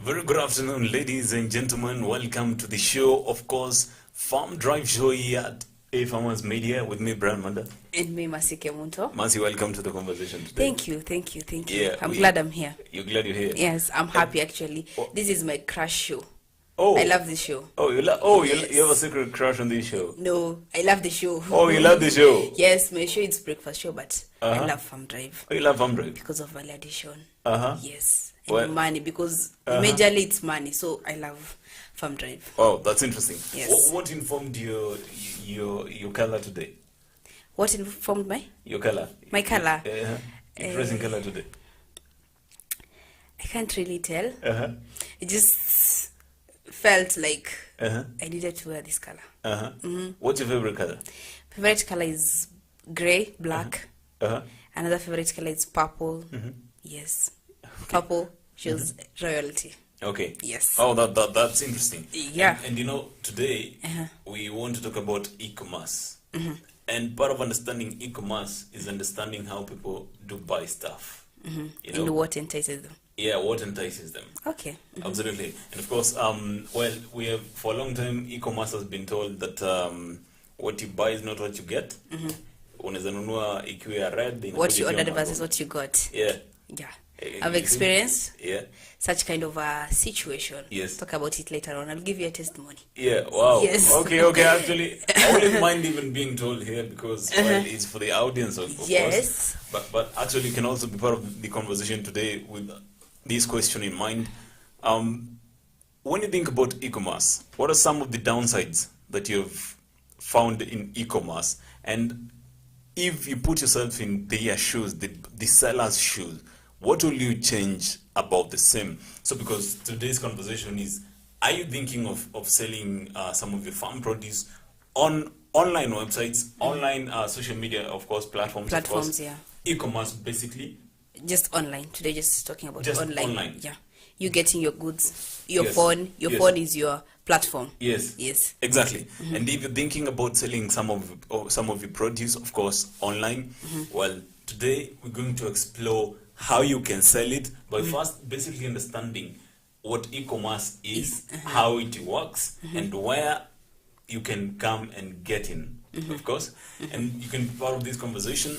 Very good afternoon, ladies and gentlemen. Welcome to the show, of course, Farm Drive Show here at AFarmers Media with me, Brian Manda. And me, Masi Kemunto. Masi, welcome to the conversation today. Thank you. Yeah, I'm glad I'm here. You're glad you're here? Yes, I'm happy actually. This is my crush show. Oh, I love the show. Oh, Yes. you have a secret crush on this show? No, I love the show. Oh, you love the show? Yes, my show is breakfast show, but I love Farm Drive. Oh, you love Farm Drive? Because of value addition. Well- Yes. And money, because majorly it's money, so I love Farm Drive. Oh, that's interesting. Yes. What informed your color today? What informed Your color? my color? Your dressing color today? I can't really tell. It just felt like I needed to wear this color. What's your favorite color? Favorite color is gray, black. Another favorite color is purple. Yes. Purple shows royalty. Okay. Yes. Oh, that's interesting. Yeah. And today we want to talk about e-commerce. And part of understanding e-commerce is understanding how people do buy stuff. And what entices them. Yeah, what entices them. Okay. Absolutely. And of course, we have for a long time e-commerce has been told that what you buy is not what you get. Unaweza nunua ikiwa red. What you ordered versus what you got. Yeah. Yeah. I've experienced such kind of a situation. Yes. Talk about it later on. I'll give you a testimony. Yeah, wow. Yes. Okay. Actually, I wouldn't mind even being told here because it's for the audience, of Yes. course. But actually, you can also be part of the conversation today with this question in mind. When you think about e-commerce, what are some of the downsides that you've found in e-commerce? And if you put yourself in their shoes, the seller's shoes, what will you change about the same? So because today's conversation is, are you thinking of selling some of your farm produce on online websites, online social media, of course, platforms, of course, Yeah. e-commerce basically? Just online. Today just talking about Just online. online. Yeah. You getting your goods, your Yes. phone. Your Yes. phone is your platform. Yes. Exactly. And if you're thinking about selling some of your produce, of course, online, well, today we're going to explore how you can sell it by first basically understanding what e-commerce is, how it works, and where you can come and get in, of course. And you can be part of this conversation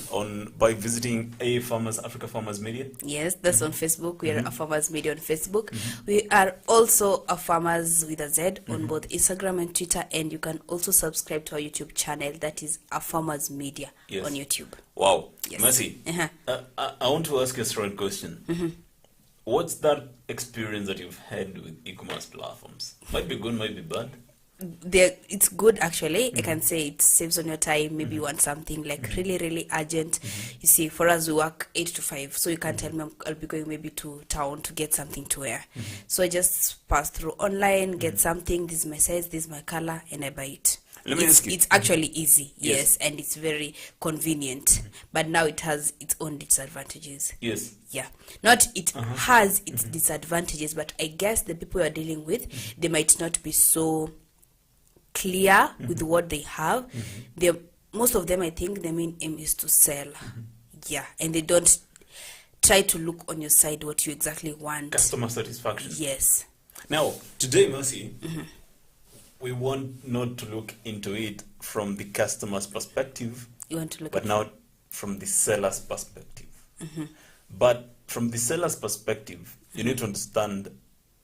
by visiting AFarmers, Africa Farmers Media. Yes, that's on Facebook. We are AFarmers Media on Facebook. We are also AFarmers with a Z on both Instagram and Twitter. And you can also subscribe to our YouTube channel. That is AFarmers Media on YouTube. Wow. Yes. Mercy, I want to ask you a straight question. What's that experience that you've had with e-commerce platforms? Might be good, might be bad. It's good actually. I can say it saves on your time. Maybe you want something like really urgent. You see, for us we work 8 to 5, so you can't tell me I'll be going maybe to town to get something to wear. So I just pass through online, get something. This is my size, this is my color, and I buy it. Let me ask you. It's actually easy, Yes. and it's very convenient. But now it has its own disadvantages. Yes. Yeah, not it has its disadvantages, but I guess the people you're dealing with, they might not be so clear with what they have. Most of them, I think the main aim is to sell. Yeah, and they don't try to look on your side what you exactly want. Customer satisfaction. Yes. Now, today, Mercy, we want not to look into it from the customer's perspective, You want to look but at now from the seller's perspective. But from the seller's perspective, you need to understand,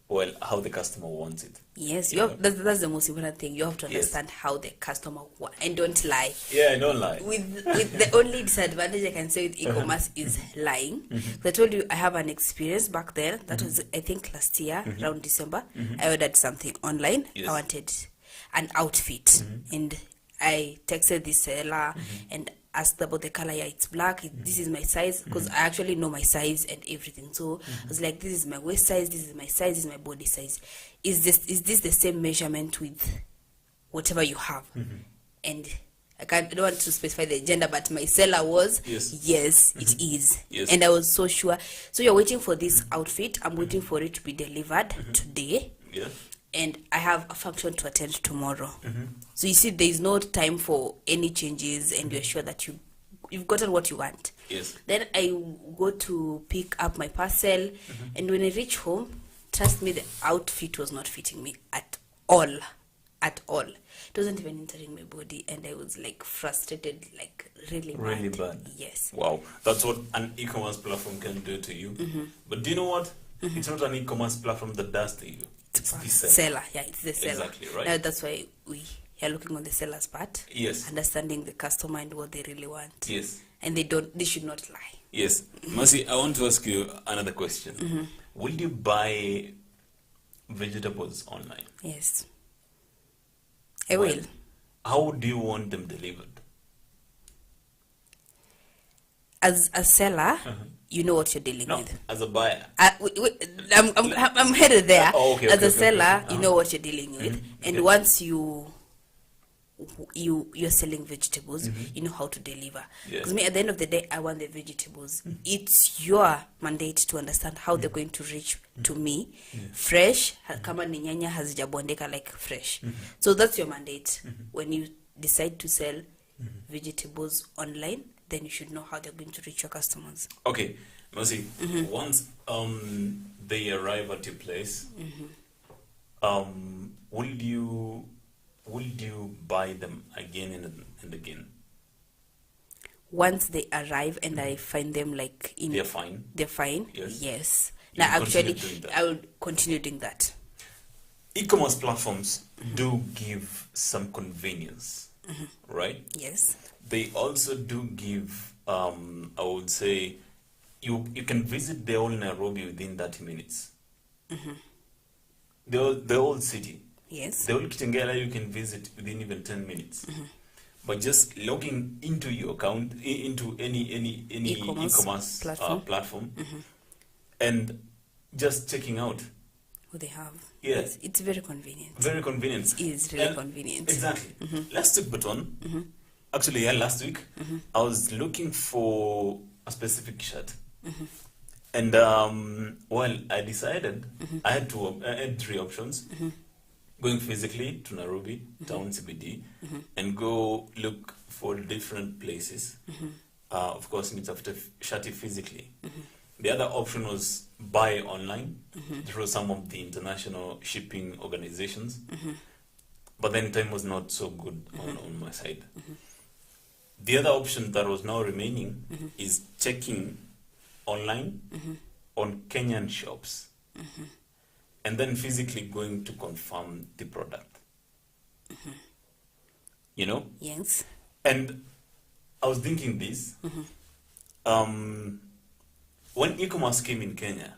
well, how the customer wants it. Yes, You know? that's the most important thing. You have to Yes. understand how the customer wants, and don't lie. Yeah, I don't lie. With the only disadvantage I can say with e-commerce is lying. I told you I have an experience back then. That was, I think, last year around December. I ordered something online. Yes. I wanted an outfit, and I texted the seller and asked about the color. Yeah, it's black. This is my size, because I actually know my size and everything. So I was like, this is my waist size. This is my size. This is my body size. Is this the same measurement with whatever you have? And I don't want to specify the gender, but my seller was yes, it is. Yes. And I was so sure. So you're waiting for this outfit. I'm waiting for it to be delivered today. Yeah. And I have a function to attend tomorrow. So you see, there is no time for any changes, and you're sure that you've gotten what you want. Yes. Then I go to pick up my parcel, and when I reach home, trust me, the outfit was not fitting me at all. At all. It wasn't even entering my body, and I was like frustrated, like really bad. Yes. Wow, that's what an e-commerce platform can do to you. But do you know what? It's not an e-commerce platform that does to you. It's the seller. Yeah, it's the seller. Exactly, right. Now that's why we are looking on the seller's part. Yes. Understanding the customer and what they really want. Yes. And they should not lie. Yes. Mercy, I want to ask you another question. Will you buy vegetables online? Yes. I will. How do you want them delivered? As a seller, you know what you're dealing with. As a buyer. I'm headed there. Okay, as a seller, you know what you're dealing with, and once you're selling vegetables, you know how to deliver. Because me, at the end of the day, I want the vegetables. It's your mandate to understand how they're going to reach to me fresh. Kama ni nyanya hazijabondeka, like fresh. So that's your mandate. When you decide to sell vegetables online, then you should know how they're going to reach your customers. Okay, Mercy, once they arrive at your place, will you buy them again and again? Once they arrive and I find them like they're fine. They're fine. Yes. Yes. You Now actually, I will continue doing that. E-commerce platforms do give some convenience, right? Yes. They also do give, I would say, you can visit the whole Nairobi within 30 minutes. The whole city. Yes. The whole Kitengela you can visit within even 10 minutes. But just logging into your account, into any e-commerce platform, and just checking out what they have. Yeah. It's very convenient. Very convenient. It is really convenient. Exactly. Last week, Baton, actually, last week, I was looking for a specific shirt. And, well, I decided I had 3 options. Going physically to Nairobi, town CBD, and go look for different places. Of course, need to have to shut it physically. The other option was buy online through some of the international shipping organizations. But then time was not so good on my side. The other option that was now remaining is checking online on Kenyan shops. And then physically going to confirm the product. You know? Yes. And I was thinking this. When e-commerce came in Kenya,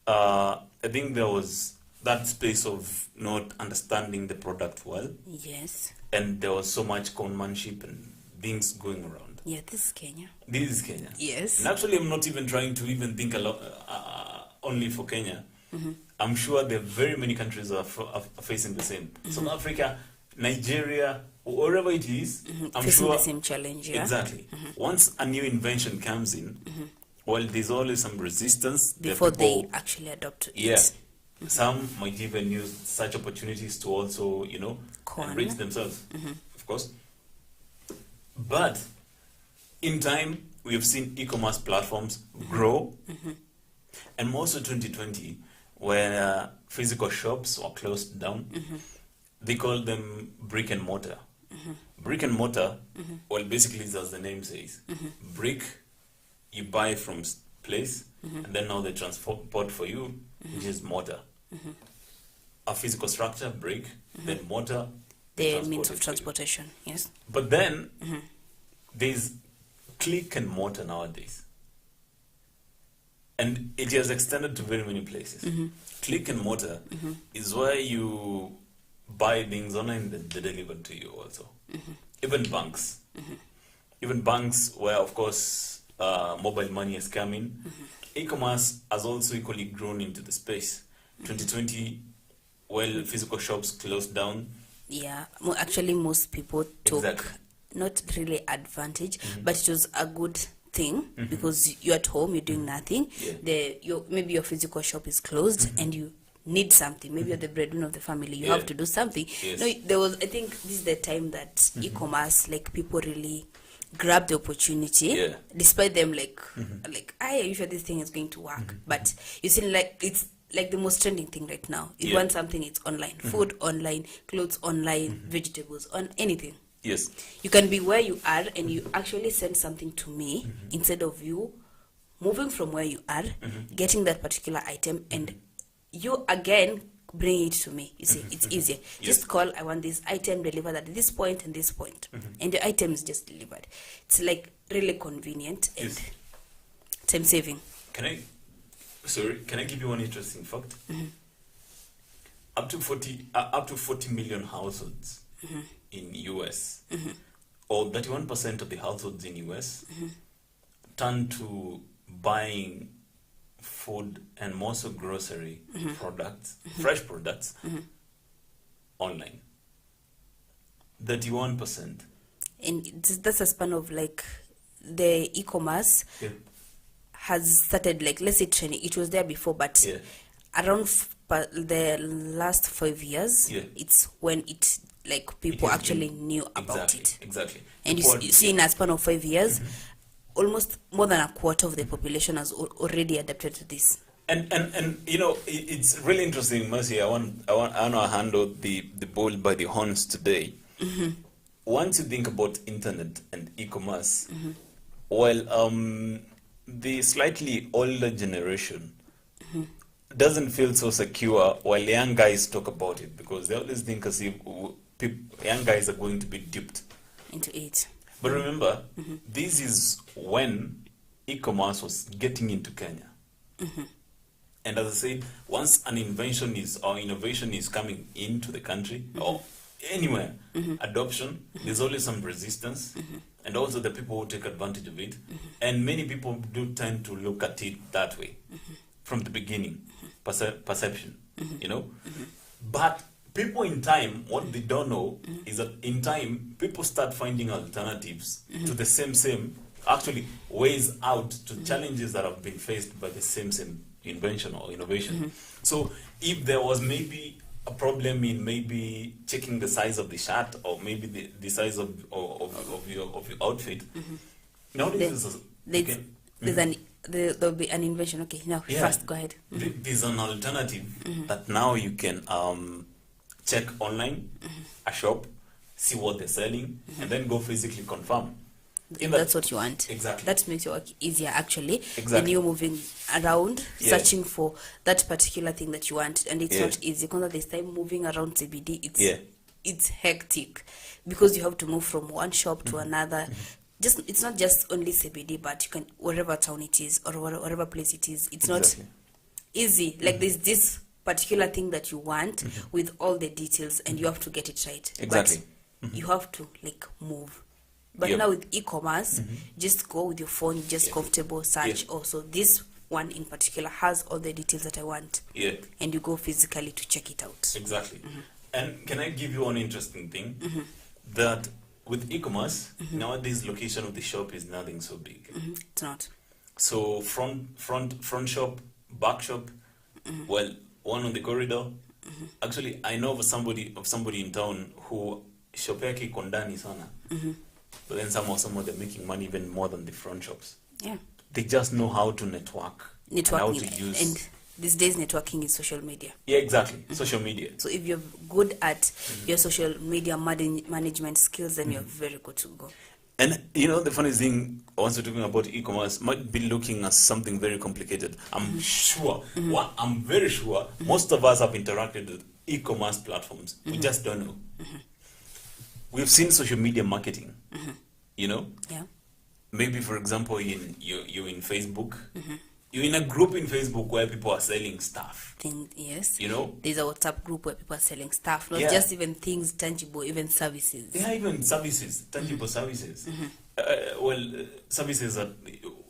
I think there was that space of not understanding the product well. Yes. And there was so much conmanship and things going around. Yeah, this is Kenya. This is Kenya. Yes. And actually, I'm not even trying to even think a lot only for Kenya. I'm sure there are very many countries that are facing the same. South Africa, Nigeria, wherever it is, I'm facing sure the same challenge. Yeah? Exactly. Once a new invention comes in, well, there's always some resistance before they actually adopt it. Yeah. Some might even use such opportunities to also, enrich themselves, of course. But in time, we have seen e-commerce platforms grow, and most of 2020, when physical shops were closed down, they call them brick and mortar. Brick and mortar, well, basically, as the name says, brick, you buy from place, and then now they transport for you, which is mortar. A physical structure, brick, then mortar. The means of transportation, yes. But then, there's click and mortar nowadays. And it has extended to very many places. Click and mortar is where you buy things online and they're delivered to you also. Even banks. Even banks where, of course, mobile money has come in. E-commerce has also equally grown into the space. 2020, well, physical shops closed down. Yeah, actually most people took not really advantage, but it was a good thing because you're at home, you're doing nothing. Maybe your physical shop is closed and you need something. Maybe you're the breadwinner of the family. You have to do something. Yes. No, I think this is the time that e-commerce, like people really grab the opportunity, despite them are you sure this thing is going to work? But you see, like it's like the most trending thing right now. If you Yeah. want something, it's online. Food online, clothes online, vegetables on anything. Yes. You can be where you are and you actually send something to me instead of you moving from where you are, getting that particular item, and you again bring it to me. You see, it's easier. Just call, I want this item delivered at this point and this point, and the item is just delivered. It's like really convenient and Yes. time saving. Can I give you one interesting fact? Up to 40 million households in US, or 31% of the households in US turn to buying food and more so grocery products, fresh products, online. 31%. And that's a span of like the e-commerce Yeah. has started, like, let's say trending. It was there before, but Yeah. around the last 5 years, Yeah. it's when it, like, people has actually been- knew about exactly, it. Exactly. And People- you see, in a span of 5 years, almost more than a quarter of the population has already adapted to this. And you know, it's really interesting, Mercy. I want to handle the bull by the horns today. Once you think about internet and e-commerce, well, the slightly older generation doesn't feel so secure while young guys talk about it, because they always think as if young guys are going to be duped Into it. But remember, this is when e-commerce was getting into Kenya. And as I said, once an invention or innovation is coming into the country or anywhere, adoption, there's always some resistance. And also the people who take advantage of it. And many people do tend to look at it that way from the beginning, perception, you know. But people in time, what they don't know is that in time, people start finding alternatives to the same, actually ways out to challenges that have been faced by the same invention or innovation. So if there was maybe a problem in maybe checking the size of the shirt or maybe the size of your outfit, nowadays there'll be an invention. Okay, now first go ahead. There's an alternative that now you can check online, a shop, see what they're selling, and then go physically confirm. If that's what you want. Exactly. That makes your work easier, actually. Exactly. Than you moving around, searching for that particular thing that you want. And it's not easy. Because this time moving around CBD, it's hectic. Because you have to move from one shop to another. It's not just only CBD, but you can, wherever town it is, or wherever place it is, it's not easy. Like there's this particular thing that you want with all the details, and you have to get it right. Exactly. But you have to, like, move. But now with e-commerce, just go with your phone, just comfortable, search. Also, this one in particular has all the details that I want. Yeah. And you go physically to check it out. Exactly. And can I give you one interesting thing? That with e-commerce, nowadays location of the shop is nothing so big. It's not. So front shop, back shop, well, one on the corridor. Actually, I know of somebody in town who shop yake iko ndani sana. But then some of them are making money even more than the front shops. Yeah. They just know how to network. And how to use. And these days, networking is social media. Yeah, exactly. Social media. So if you're good at your social media management skills, then you're very good to go. And you know, the funny thing, once we're talking about e-commerce, might be looking at something very complicated. I'm sure, I'm very sure, most of us have interacted with e-commerce platforms. We just don't know. We've seen social media marketing, you know? Yeah. Maybe, for example, you're in Facebook. You're in a group in Facebook where people are selling stuff. Yes. You know? There's a WhatsApp group where people are selling stuff, not just even things tangible, even services. Yeah, even services, tangible services. Services that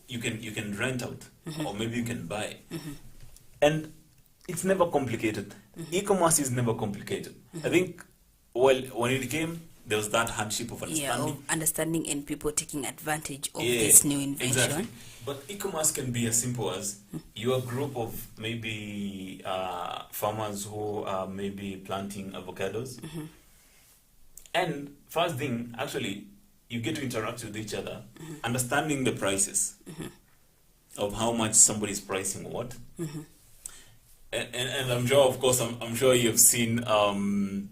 you can rent out, or maybe you can buy. And it's never complicated. E-commerce is never complicated. I think, when it came, there was that hardship of understanding. Yeah, of understanding and people taking advantage of this new invention. Exactly. But e-commerce can be as simple as you're a group of maybe farmers who are maybe planting avocados. And first thing, actually, you get to interact with each other, understanding the prices of how much somebody's pricing what. And I'm sure, of course, I'm sure you've seen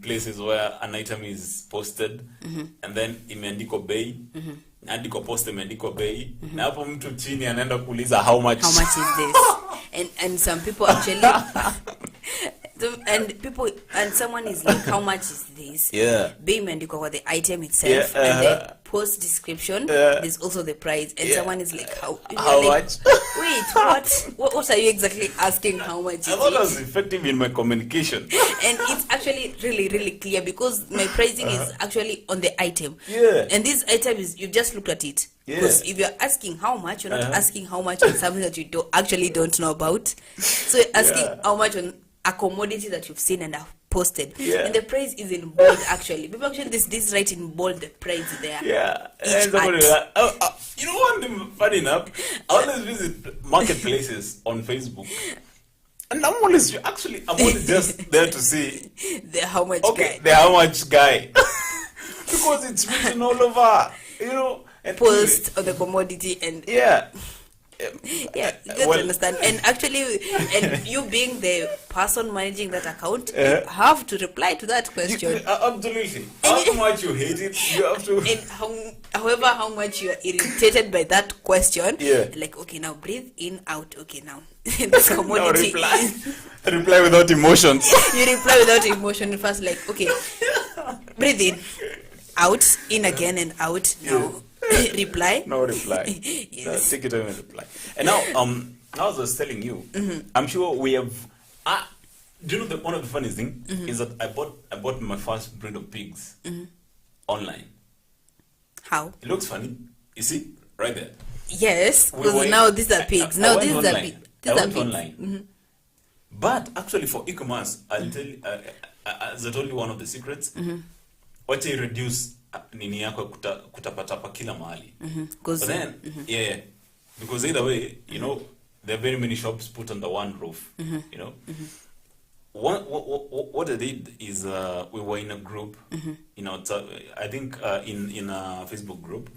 places where an item is posted and then imeandikwa bei, andikwa post imeandikwa bei, na hapo mtu chini anaenda kuuliza how much is this. And some people actually and someone is like, how much is this? Yeah. Bei imeandikwa kwa the item itself, and the post description, there's also the price, and someone is like, how much? Wait, what are you exactly asking? How much is I thought I was effective in my communication. And it's actually really, really clear, because my pricing is actually on the item. Yeah. And this item is, you just looked at it. Because if you're asking how much, you're not asking how much on something that you don't know about. So you're asking how much on a commodity that you've seen and have posted. And the price is in bold, actually. People actually this right in bold, the price there. Yeah. And somebody like, you know what, funny enough, I always visit marketplaces on Facebook. And I'm always just there to see the how much guy. The how much guy. Because it's written all over, you know. And post on the commodity and yeah, you get to understand. And actually, and you being the person managing that account, you have to reply to that question. Absolutely. How much you hate it, you have to. And how much you are irritated by that question. Like, okay, now breathe in, out. Okay, now this commodity. Reply without emotions. You reply without emotion first. Like, okay, breathe in, out, in again and out. Now. Reply. No reply. Yes. Take it away and reply. And now, as I was telling you, I'm sure we have. Do you know one of the funny things is that I bought my first breed of pigs online. How? It looks funny. You see, right there. Yes, because now these are pigs. Now these are pigs. These are pigs. Online. But actually, for e-commerce, I'll tell you, as I told you, one of the secrets. What you reduce nini yako kutapatapa kila mahali. But then, because either way, you know, there are very many shops put under one roof, you know. What I did is we were in a group, you know, I think in a Facebook group,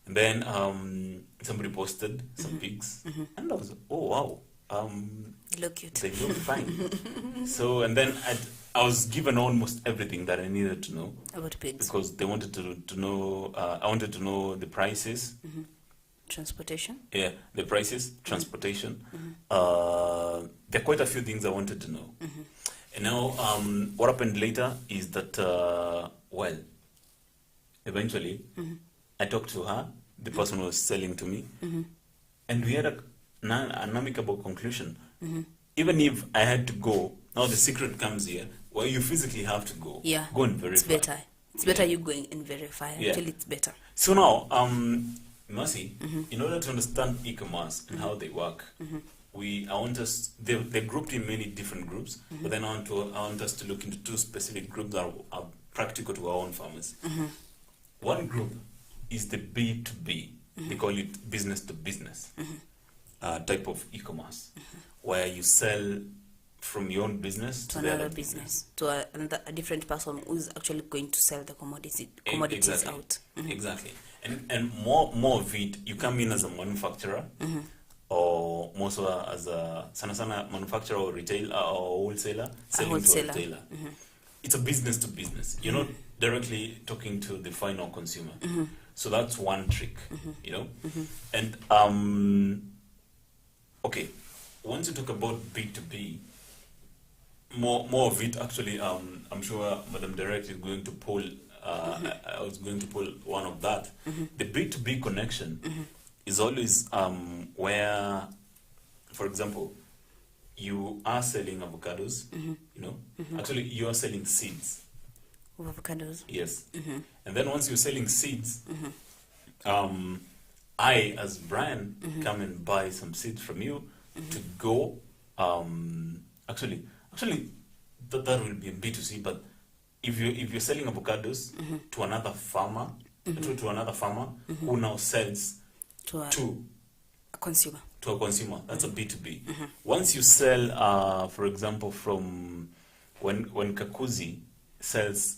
and then somebody posted some pigs, and I was like, oh wow, look cute. They look fine. So, and then I was given almost everything that I needed to know about pigs, because they wanted to know. I wanted to know the prices, transportation. Yeah, the prices, transportation. There are quite a few things I wanted to know. And now, what happened later is that, well, eventually, I talked to her, the person who was selling to me, and we had an amicable conclusion. Even if I had to go, now the secret comes here, where you physically have to go. Yeah. Go and verify. It's better. It's better you going and verify. Actually, it's better. So now, Mercy, in order to understand e-commerce and how they work, they're grouped in many different groups, but then I want us to look into two specific groups that are practical to our own farmers. One group is the B2B. They call it business to business type of e-commerce, where you sell from your own business to another business, to a different person who's actually going to sell the commodities exactly. out. Exactly. And more of it, you come in as a manufacturer, or more so as a sana manufacturer or retailer or wholesaler selling to a retailer. It's a business to business. You're not directly talking to the final consumer. So that's one trick, you know. And okay, once you talk about B2B, more of it actually. I'm sure Madam Director is going to pull. I was going to pull one of that. The B2B connection is always where, for example, you are selling avocados. You know, actually you are selling seeds of avocados. Yes, and then once you're selling seeds, I as Brian come and buy some seeds from you to go. Actually, that will be a B2C, but if you're selling avocados to another farmer, to another farmer who now sells to a consumer, that's a B2B. Once you sell, for example, from when Kakuzi sells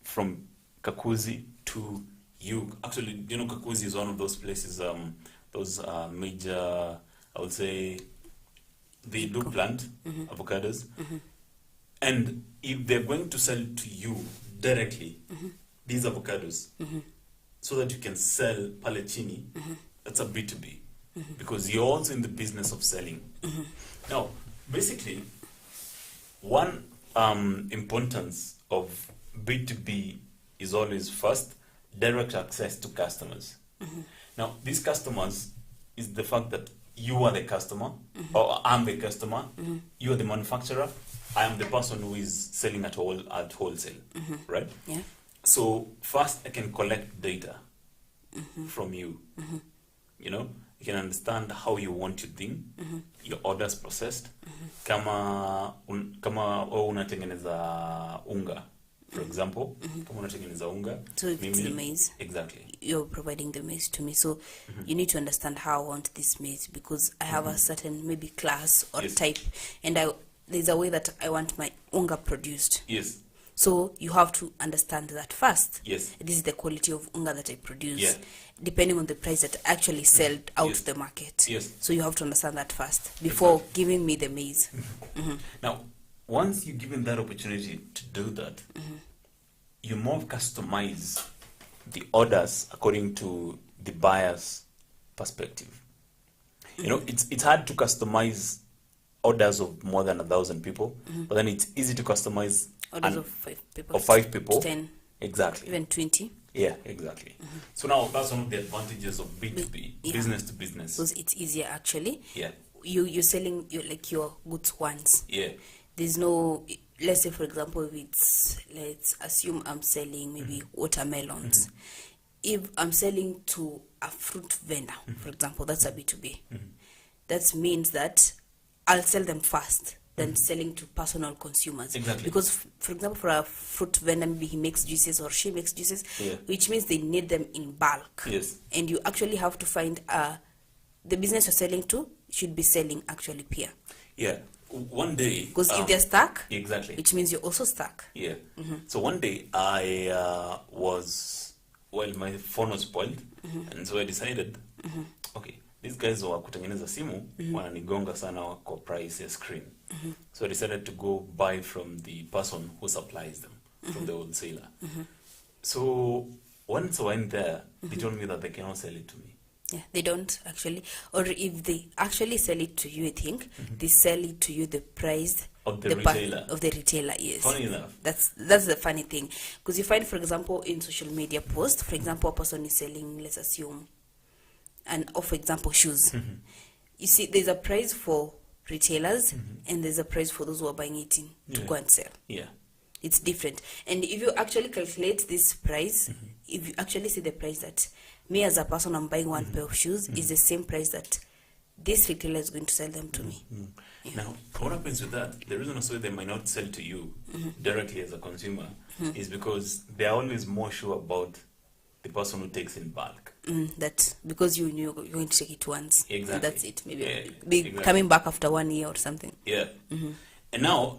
from Kakuzi to you, actually, you know, Kakuzi is one of those places, those major, I would say, they do plant avocados, and if they're going to sell to you directly these avocados, so that you can sell palecchini, that's a B2B, because you're also in the business of selling. Now, basically, one importance of B2B is always first direct access to customers. Now, these customers is the fact that you are the customer, or I'm the customer, you are the manufacturer, I am the person who is selling at wholesale, right? Yeah. So first I can collect data from you. You know, you can understand how you want your thing, your orders processed. Kama unatengeneza unga, for example, kama unatengeneza unga. So if it's the maize, exactly, you're providing the maize to me. So you need to understand how I want this maize, because I have a certain maybe class or type, and there's a way that I want my unga produced. Yes. So you have to understand that first. Yes. This is the quality of unga that I produce, Yeah. depending on the price that I actually sell out to the market. Yes. So you have to understand that first before giving me the maize. Now, once you're given that opportunity to do that, you more customize the orders according to the buyer's perspective. You know, it's hard to customize orders of more than 1,000 people, but then it's easy to customize Orders of 5 people. Of 5 people. 10. Exactly. Even 20. Yeah, exactly. So now that's one of the advantages of B2B, business to business. Because it's easier actually. Yeah. You're selling your goods once. Yeah. There's no, let's say for example, let's assume I'm selling maybe watermelons. If I'm selling to a fruit vendor, for example, that's a B2B. That means that I'll sell them first than selling to personal consumers. Exactly. Because, for example, for a fruit vendor, maybe he makes juices or she makes juices, which means they need them in bulk. Yes. And you actually have to find the business you're selling to should be selling actually peer. Yeah. One day. Because if they're stuck, exactly, which means you're also stuck. Yeah. So one day I my phone was spoiled, and so I decided, okay, these guys who are kutengeneza simu wananigonga sana kwa price ya screen. So I decided to go buy from the person who supplies them, from the wholesaler. So once I went there, they told me that they cannot sell it to me. Yeah, they don't actually. Or if they actually sell it to you, I think they sell it to you the price of the retailer. Of the retailer, yes. Funny enough. That's the funny thing. Because you find, for example, in social media posts, for example, a person is selling, let's assume, for example, shoes. You see, there's a price for retailers and there's a price for those who are buying it to go and sell. Yeah. It's different. And if you actually calculate this price, if you actually see the price that me as a person, I'm buying one pair of shoes, is the same price that this retailer is going to sell them to me. Yeah. Now, what happens with that? The reason also they might not sell to you directly as a consumer is because they are always more sure about the person who takes in bulk. That because you knew you're going to take it once. Exactly. And that's it. Maybe exactly. Coming back after 1 year or something. Yeah. And now,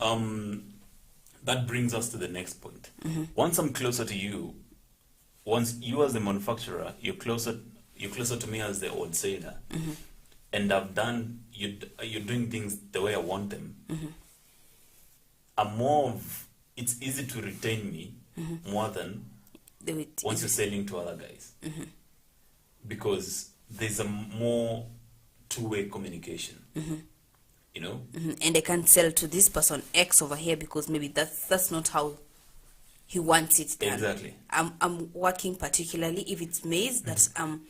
that brings us to the next point. Once I'm closer to you, once you as the manufacturer, you're closer to me as the wholesaler, and you're doing things the way I want them. It's easy to retain me more than once you're selling to other guys, because there's a more two-way communication. You know, and I can't sell to this person X over here because maybe that's not how he wants it done. Exactly. I'm working particularly if it's maize that I'm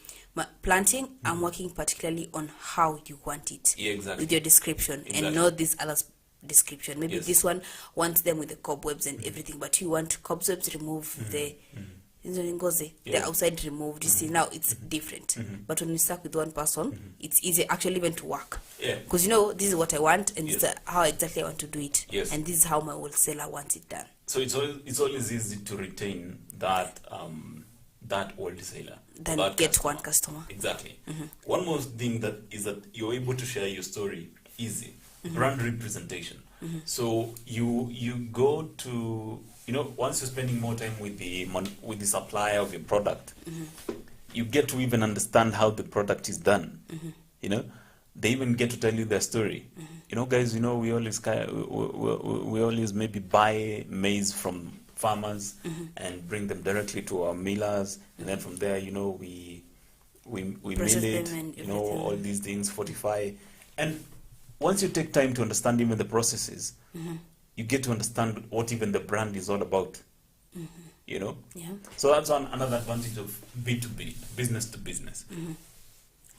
planting. I'm working particularly on how you want it. Yeah, exactly. With your description and not this other description. Maybe this one wants them with the cobwebs and everything, but you want cobwebs removed, the outside removed. You see, now it's different. But when you stuck with one person, it's easy actually even to work. Yeah. Because this is what I want, and this is how exactly I want to do it. Yes. And this is how my wholesaler wants it done. So it's always easy to retain that wholesaler Then get customer. One customer. Exactly. One more thing that you're able to share your story easy. Brand representation. So you go to, once you're spending more time with the supplier of your product, you get to even understand how the product is done. They even get to tell you their story. You know, guys, you know, we always maybe buy maize from farmers and bring them directly to our millers, and then from there, you know, we Process mill it, them and you know, everything. all these things, fortify. And once you take time to understand even the processes, you get to understand what even the brand is all about. You know? Yeah. So that's another advantage of B2B, business to business.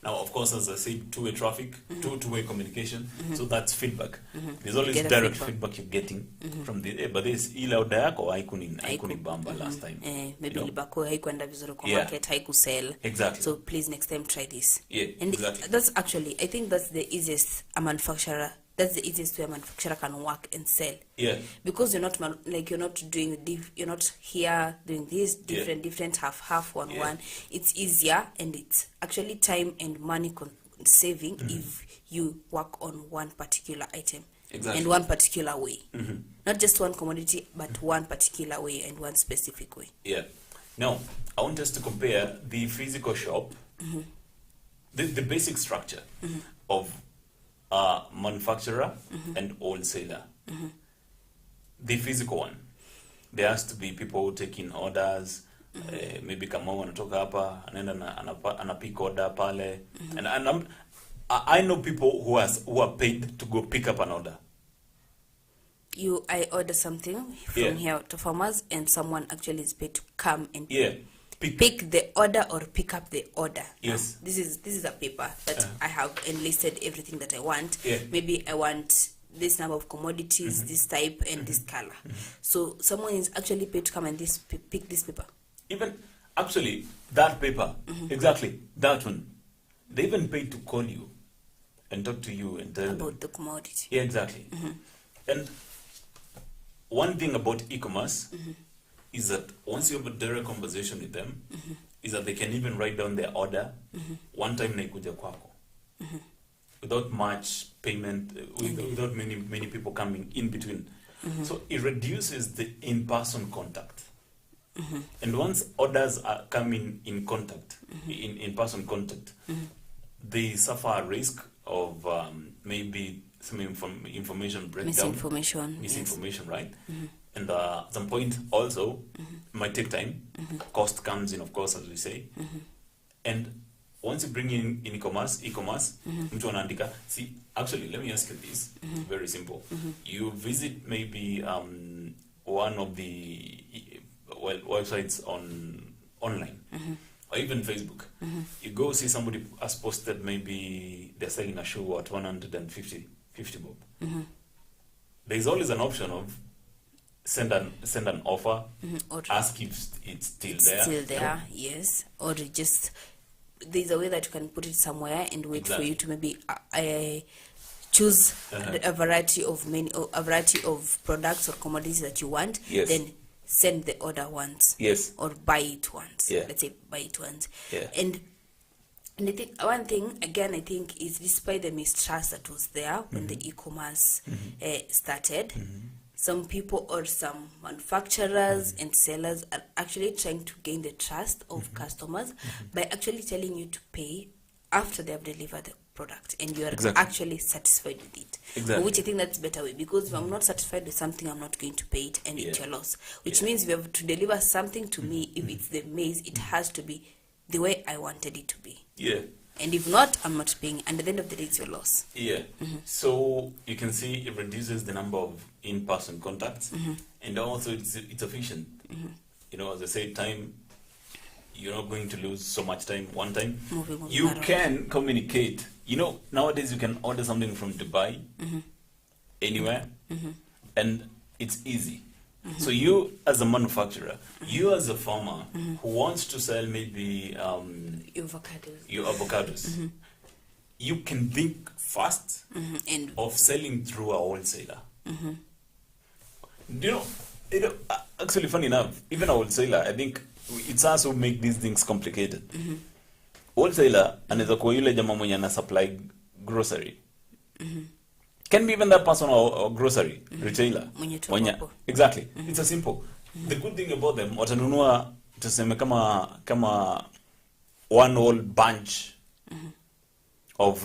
Now, of course, as I said, two-way traffic, two-way communication. So that's feedback. There's always Get a direct feedback. you're getting from the, but there's ila order yako haikuni bamba last time. Maybe you know? libako haikuenda vizuri kwa Yeah. market, haikusell. Exactly. So please next time try this. Yeah, And exactly. that's actually, I think that's the easiest a manufacturer. That's the easiest way a manufacturer can work and sell. Yeah. Because you're not you're not doing you're not here doing this different half one. It's easier, and it's actually time and money saving if you work on one particular item. Exactly. And one particular way. Not just one commodity, but one particular way and one specific way. Yeah. Now, I want us to compare the physical shop, the basic structure of manufacturer and wholesaler. The physical one, there has to be people taking orders. Maybe kama wanatoka hapa anaenda anapick order pale, and I know people who are paid to go pick up an order. I order something from here to farmers, and someone actually is paid to come and pick the order or pick up the order. Yes. Now, this is a paper that I have enlisted everything that I want. Yeah. Maybe I want this number of commodities, this type, and this color. So someone is actually paid to come and pick this paper. Even actually that paper, exactly that one, they even paid to call you and talk to you and tell About the commodity. Yeah, exactly. And one thing about e-commerce is that once you have a direct conversation with them, is that they can even write down their order one time naikuja kwako, without much payment, without many people coming in between. So it reduces the in-person contact. And once orders are coming in contact, in person contact, they suffer a risk of maybe some information breakdown, misinformation, right? And at some point also might take time. Cost comes in, of course, as we say. And once you bring in e-commerce, mtu anaandika. See, actually, let me ask you this. Very simple. You visit maybe one of the websites online, or even Facebook. You go see somebody has posted, maybe they're selling a shoe at 150 bob. There's always an option of send an offer, or ask if it's still there. Yes. Or just there's a way that you can put it somewhere and wait for you to maybe choose a variety of products or commodities that you want. Yes. Then send the order once. Yes. Or buy it once. Yeah. Let's say buy it once. Yeah. And I think one thing again, I think, is despite the mistrust that was there when the e-commerce started, some people or some manufacturers and sellers are actually trying to gain the trust of customers by actually telling you to pay after they have delivered the product and you are actually satisfied with it. Exactly. Which I think that's better way, because if I'm not satisfied with something, I'm not going to pay it, and it's your loss. Which means you have to deliver something to me. If it's the maize, it has to be the way I wanted it to be. Yeah. And if not, I'm not paying, and at the end of the day, it's your loss. Yeah. So you can see it reduces the number of in-person contacts, and also it's efficient. You know, as I say, time. You're not going to lose so much time one time. You can communicate. You know, nowadays you can order something from Dubai, anywhere, and it's easy. So you as a manufacturer, you as a farmer who wants to sell maybe your avocados, you can think fast and of selling through a wholesaler. You know, actually, funny enough, even a wholesaler, I think it's us who make these things complicated. Wholesaler anaweza kuwa yule jamaa mwenye ana supply grocery. Can be even that person or grocery retailer. Exactly. It's a simple. The good thing about them, watanunua tuseme kama one whole bunch of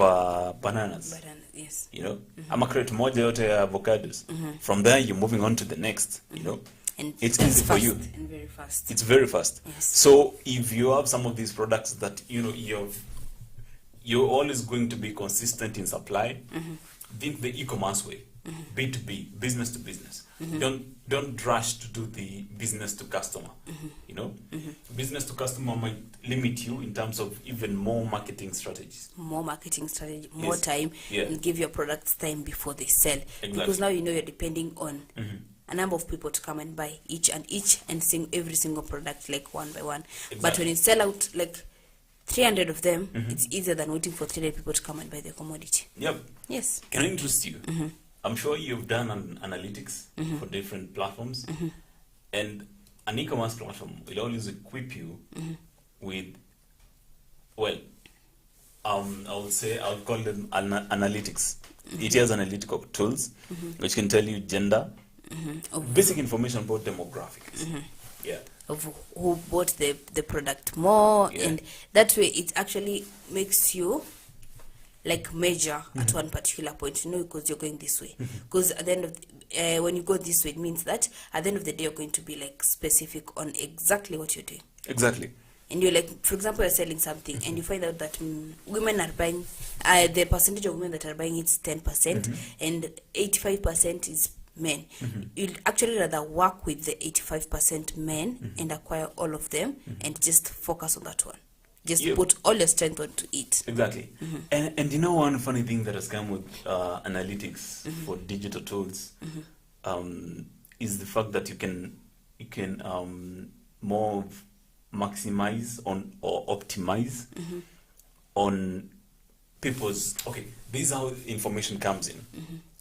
bananas. Yes. You know, ama crate moja yote ya avocados. From there, you're moving on to the next. You know, And it's that's easy for fast you. and very fast. It's very fast. Yes. So if you have some of these products that you're always going to be consistent in supply, think the e-commerce way, B2B, business to business. Don't rush to do the business to customer. You know, business to customer might limit you in terms of even more marketing strategies. More marketing strategy, more Yes. time, Yeah. and give your products time before they sell. Exactly. Because now you know you're depending on a number of people to come and buy each and sing every single product like one by one. But Exactly. when you sell out like 300 of them, it's easier than waiting for 300 people to come and buy the commodity. Yep. Yes. Can I interest you? I'm sure you've done analytics for different platforms, and an e-commerce platform will always equip you with, well, I would say I'll call them analytics. It has analytical tools which can tell you gender, basic information about demographics. Yeah. Of who bought the product more, Yeah. and that way it actually makes you like measure at one particular point, you know, because you're going this way. Because at the end of when you go this way, it means that at the end of the day you're going to be like specific on exactly what you're doing. Exactly. And you're like, for example, you're selling something and you find out that women are buying, the percentage of women that are buying it's 10%, and 85% is men. You'll actually rather work with the 85% men and acquire all of them and just focus on that one. Just Yeah. put all your strength onto it. Exactly. And you know, one funny thing that has come with analytics for digital tools is the fact that you can more maximize on or optimize on people's. Okay, this is how information comes in.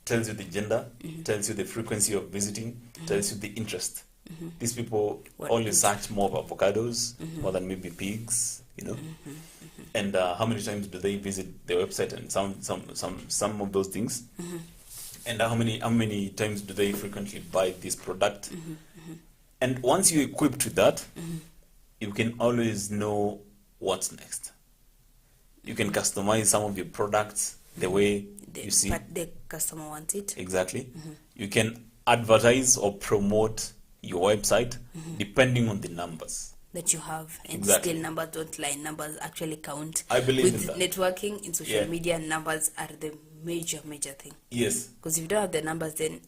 Tells you the gender, tells you the frequency of visiting, tells you the interest. These people What always search more of avocados more than maybe pigs, you know. And how many times do they visit the website and some of those things? And how many times do they frequently buy this product? And once you're equipped with that, you can always know what's next. You can customize some of your products the way you see. But the customer wants it. Exactly. You can advertise or promote your website depending on the numbers that you have, and Exactly. still numbers don't lie. Numbers actually count. I believe with in that. networking in social Yeah. media, numbers are the major thing. Yes. Because if you don't have the numbers, then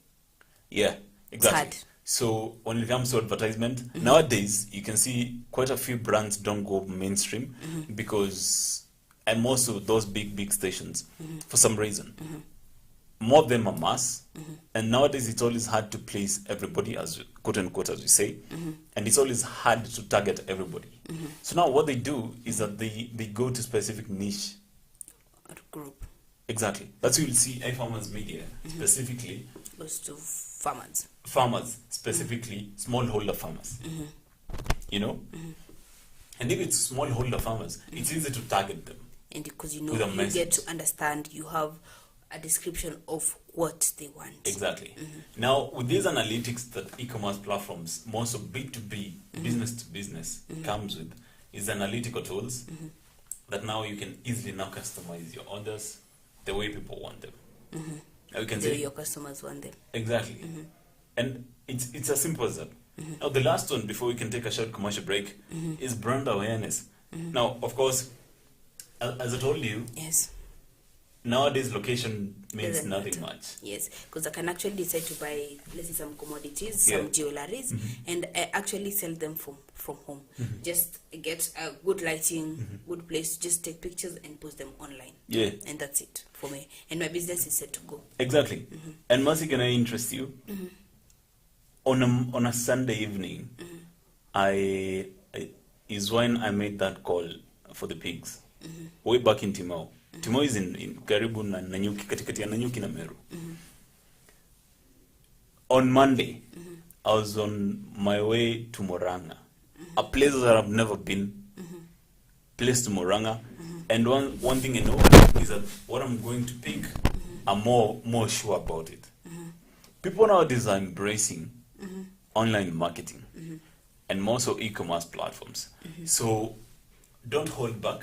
Yeah, exactly. hard. So when it comes to advertisement, nowadays you can see quite a few brands don't go mainstream because, and most of those big stations, for some reason, more of them are mass, and nowadays it's always hard to place everybody, as quote unquote, as we say, and it's always hard to target everybody. So now what they do is that they go to specific niche. or group Exactly. That's why you'll see AFarmers media specifically. goes to farmers. Farmers, specifically smallholder farmers. You know? And if it's smallholder farmers, it's easy to target them. And because you know With a you message. get to understand, you have a description of what they want. Exactly. Now, with these analytics that e-commerce platforms, most of B2B, business to business, comes with, is analytical tools that now you can easily now customize your orders the way people want them. Now you can The way say, your customers want them. exactly. And it's as simple as that. Now, the last one, before we can take a short commercial break, is brand awareness. Now, of course, as I told you, Yes. nowadays location means Doesn't nothing matter. much. Yes, because I can actually decide to buy, let's say, some commodities, Yeah. some jewelries, and I actually sell them from home. Just get a good lighting, good place, just take pictures and post them online. Yeah. And that's it for me. And my business is set to go. Exactly. And Mercy, can I interest you? On a Sunday evening, I is when I made that call for the pigs. Way back in Timau. Timau is in karibu na Nanyuki, katikati ya Nanyuki na Meru. On Monday, I was on my way to Moranga, a place that I've never been. Place to Moranga, and one thing I know is that what I'm going to pick, I'm more sure about it. People nowadays are embracing online marketing and more so e-commerce platforms. So don't hold back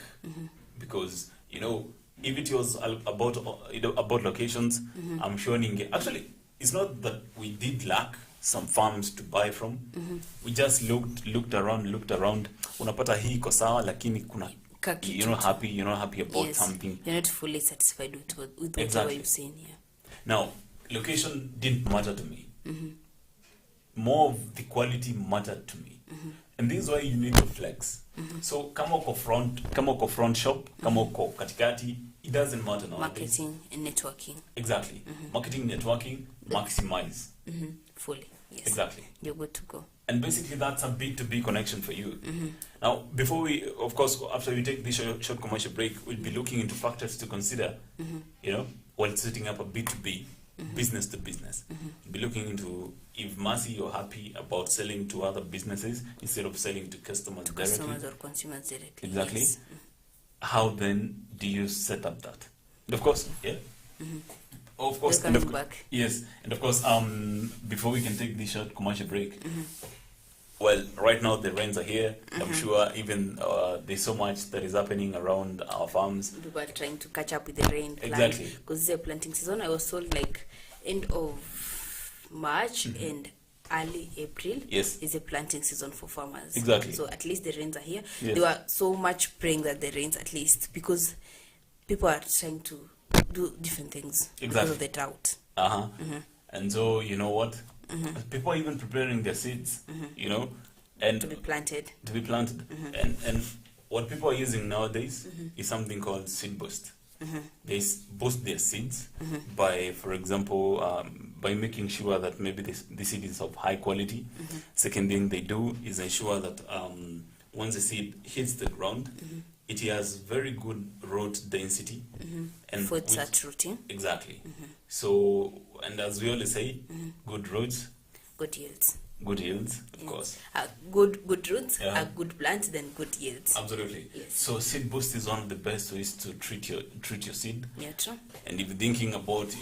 because, you know, if it was about about locations, I'm sure actually it's not that we did lack some farms to buy from. We just looked around. Unapata hii iko sawa, lakini kuna you're not happy about something. You're not fully satisfied with whatever Exactly. you've seen. Yeah. Now, location didn't matter to me. More of the quality mattered to me. And this is why you need to flex. So kama uko front shop, kama uko katikati, it doesn't matter now. Marketing and networking. Exactly. Marketing, networking, maximize. Fully. Yes. Exactly. You're good to go. And basically that's a B2B connection for you. Now, before we, of course, after we take this short commercial break, we'll be looking into factors to consider, while setting up a B2B, business to business. We'll be looking into if Mercy, you're happy about selling to other businesses instead of selling to customers directly. Customers or consumers directly. Exactly. Yes. How then do you set up that? And of course, yeah. Of course, Welcome back. Yes, and of course, before we can take this short commercial break, well, right now the rains are here. I'm sure even there's so much that is happening around our farms. People are trying to catch up with the rain. Exactly. Because it's a planting season. I was told like end of March and early April is a planting season for farmers. Exactly. So at least the rains are here. Yes. They were so much praying that the rains at least, because people are trying to do different things because of the drought. And so, you know what? People are even preparing their seeds, and To be planted. And what people are using nowadays is something called seed boost. They boost their seeds by, for example, by making sure that maybe the seed is of high quality. Second thing they do is ensure that once the seed hits the ground, it has very good root density. And For its rooting. Exactly. So, and as we always say, good roots, Good yields. good yields, of course. Good roots, a good plant, then good yields. Absolutely. Yes. So seed boost is one of the best ways to treat your seed. Yeah, true. And if you're thinking about,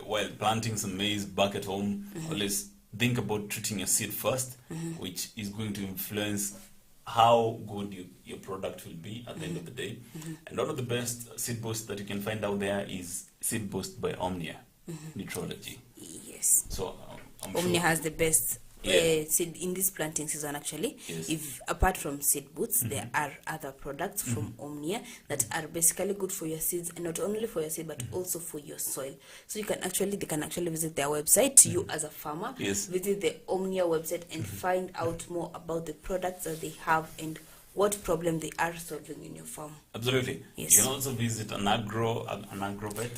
while planting some maize back at home, always think about treating your seed first, which is going to influence how good your product will be at the end of the day. And one of the best seed boosts that you can find out there is Seed Boost by Omnia Nutrology. Yes. So I'm Omnia sure. has the best seed in this planting season actually. Yes. If apart from seed boots, there are other products from Omnia that are basically good for your seeds, and not only for your seed but also for your soil. So they can actually visit their website. You as a farmer, visit the Omnia website and find out more about the products that they have and what problem they are solving in your farm. Absolutely. Yes. You can also visit an agro vet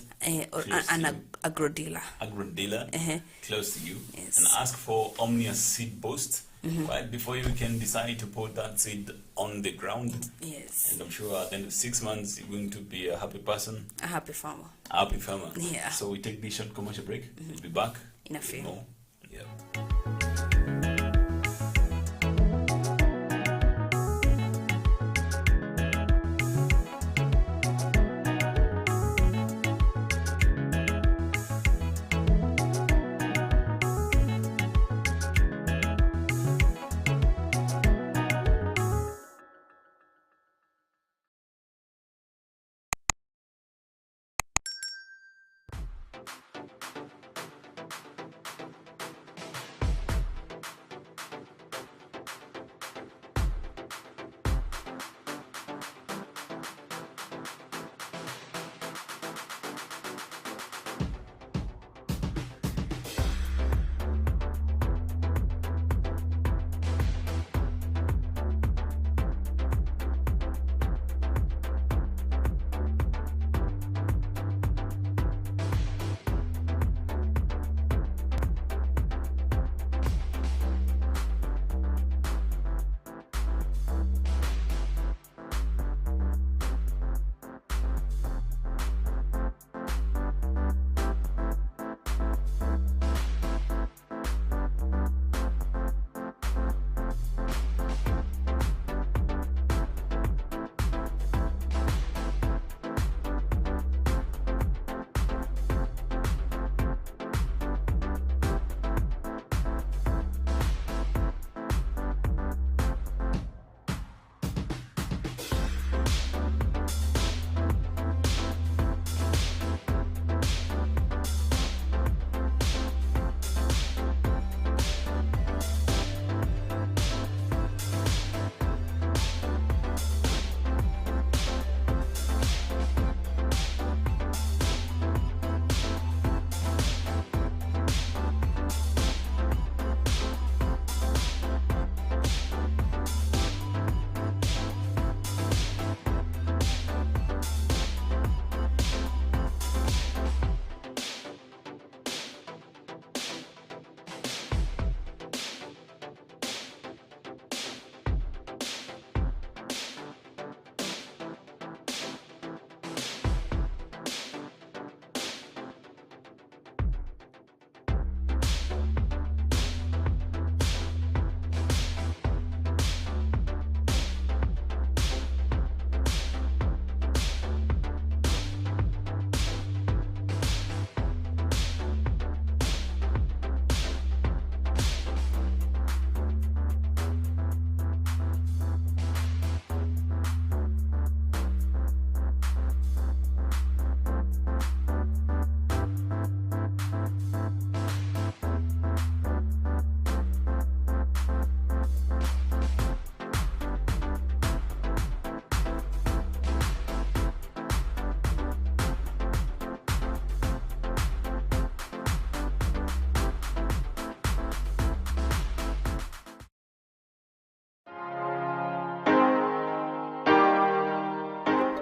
or an agro dealer. Agro dealer close to you, Yes. and ask for Omnia Seed Boost right before you can decide to put that seed on the ground. Yes. And I'm sure at the end of 6 months you're going to be a happy person, A happy farmer. a happy farmer. Yeah. So we take this short commercial break. We'll be back In a with few. more. Yeah.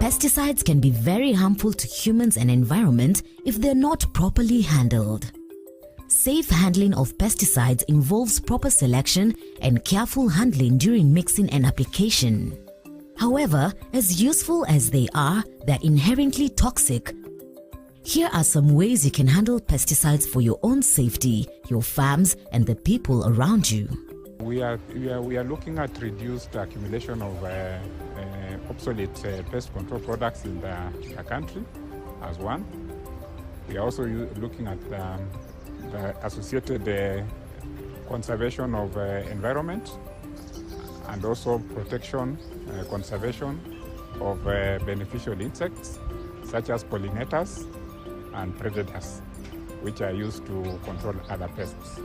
Pesticides can be very harmful to humans and environment if they're not properly handled. Safe handling of pesticides involves proper selection and careful handling during mixing and application. However, as useful as they are, they're inherently toxic. Here are some ways you can handle pesticides for your own safety, your farms, and the people around you. We are looking at reduced accumulation of obsolete pest control products in the country as one. We are also looking at the associated conservation of environment and also protection, conservation of beneficial insects such as pollinators and predators, which are used to control other pests.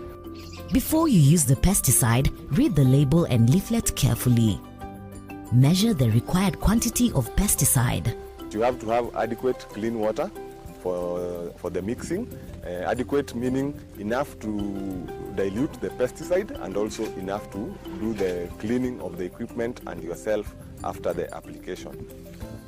Before you use the pesticide, read the label and leaflet carefully. Measure the required quantity of pesticide. You have to have adequate clean water for the mixing. Adequate meaning enough to dilute the pesticide and also enough to do the cleaning of the equipment and yourself after the application.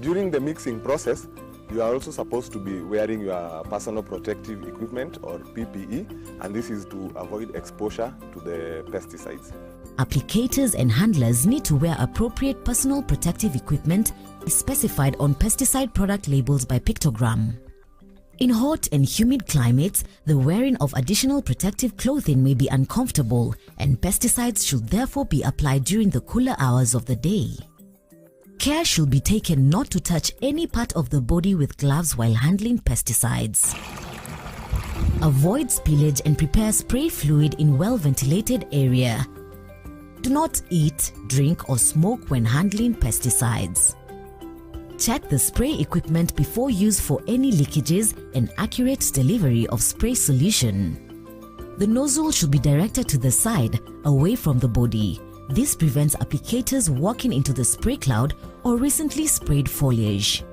During the mixing process, you are also supposed to be wearing your personal protective equipment or PPE, and this is to avoid exposure to the pesticides. Applicators and handlers need to wear appropriate personal protective equipment specified on pesticide product labels by pictogram. In hot and humid climates, the wearing of additional protective clothing may be uncomfortable, and pesticides should therefore be applied during the cooler hours of the day. Care should be taken not to touch any part of the body with gloves while handling pesticides. Avoid spillage and prepare spray fluid in well-ventilated area. Do not eat, drink or smoke when handling pesticides. Check the spray equipment before use for any leakages and accurate delivery of spray solution. The nozzle should be directed to the side, away from the body. This prevents applicators walking into the spray cloud or recently sprayed foliage.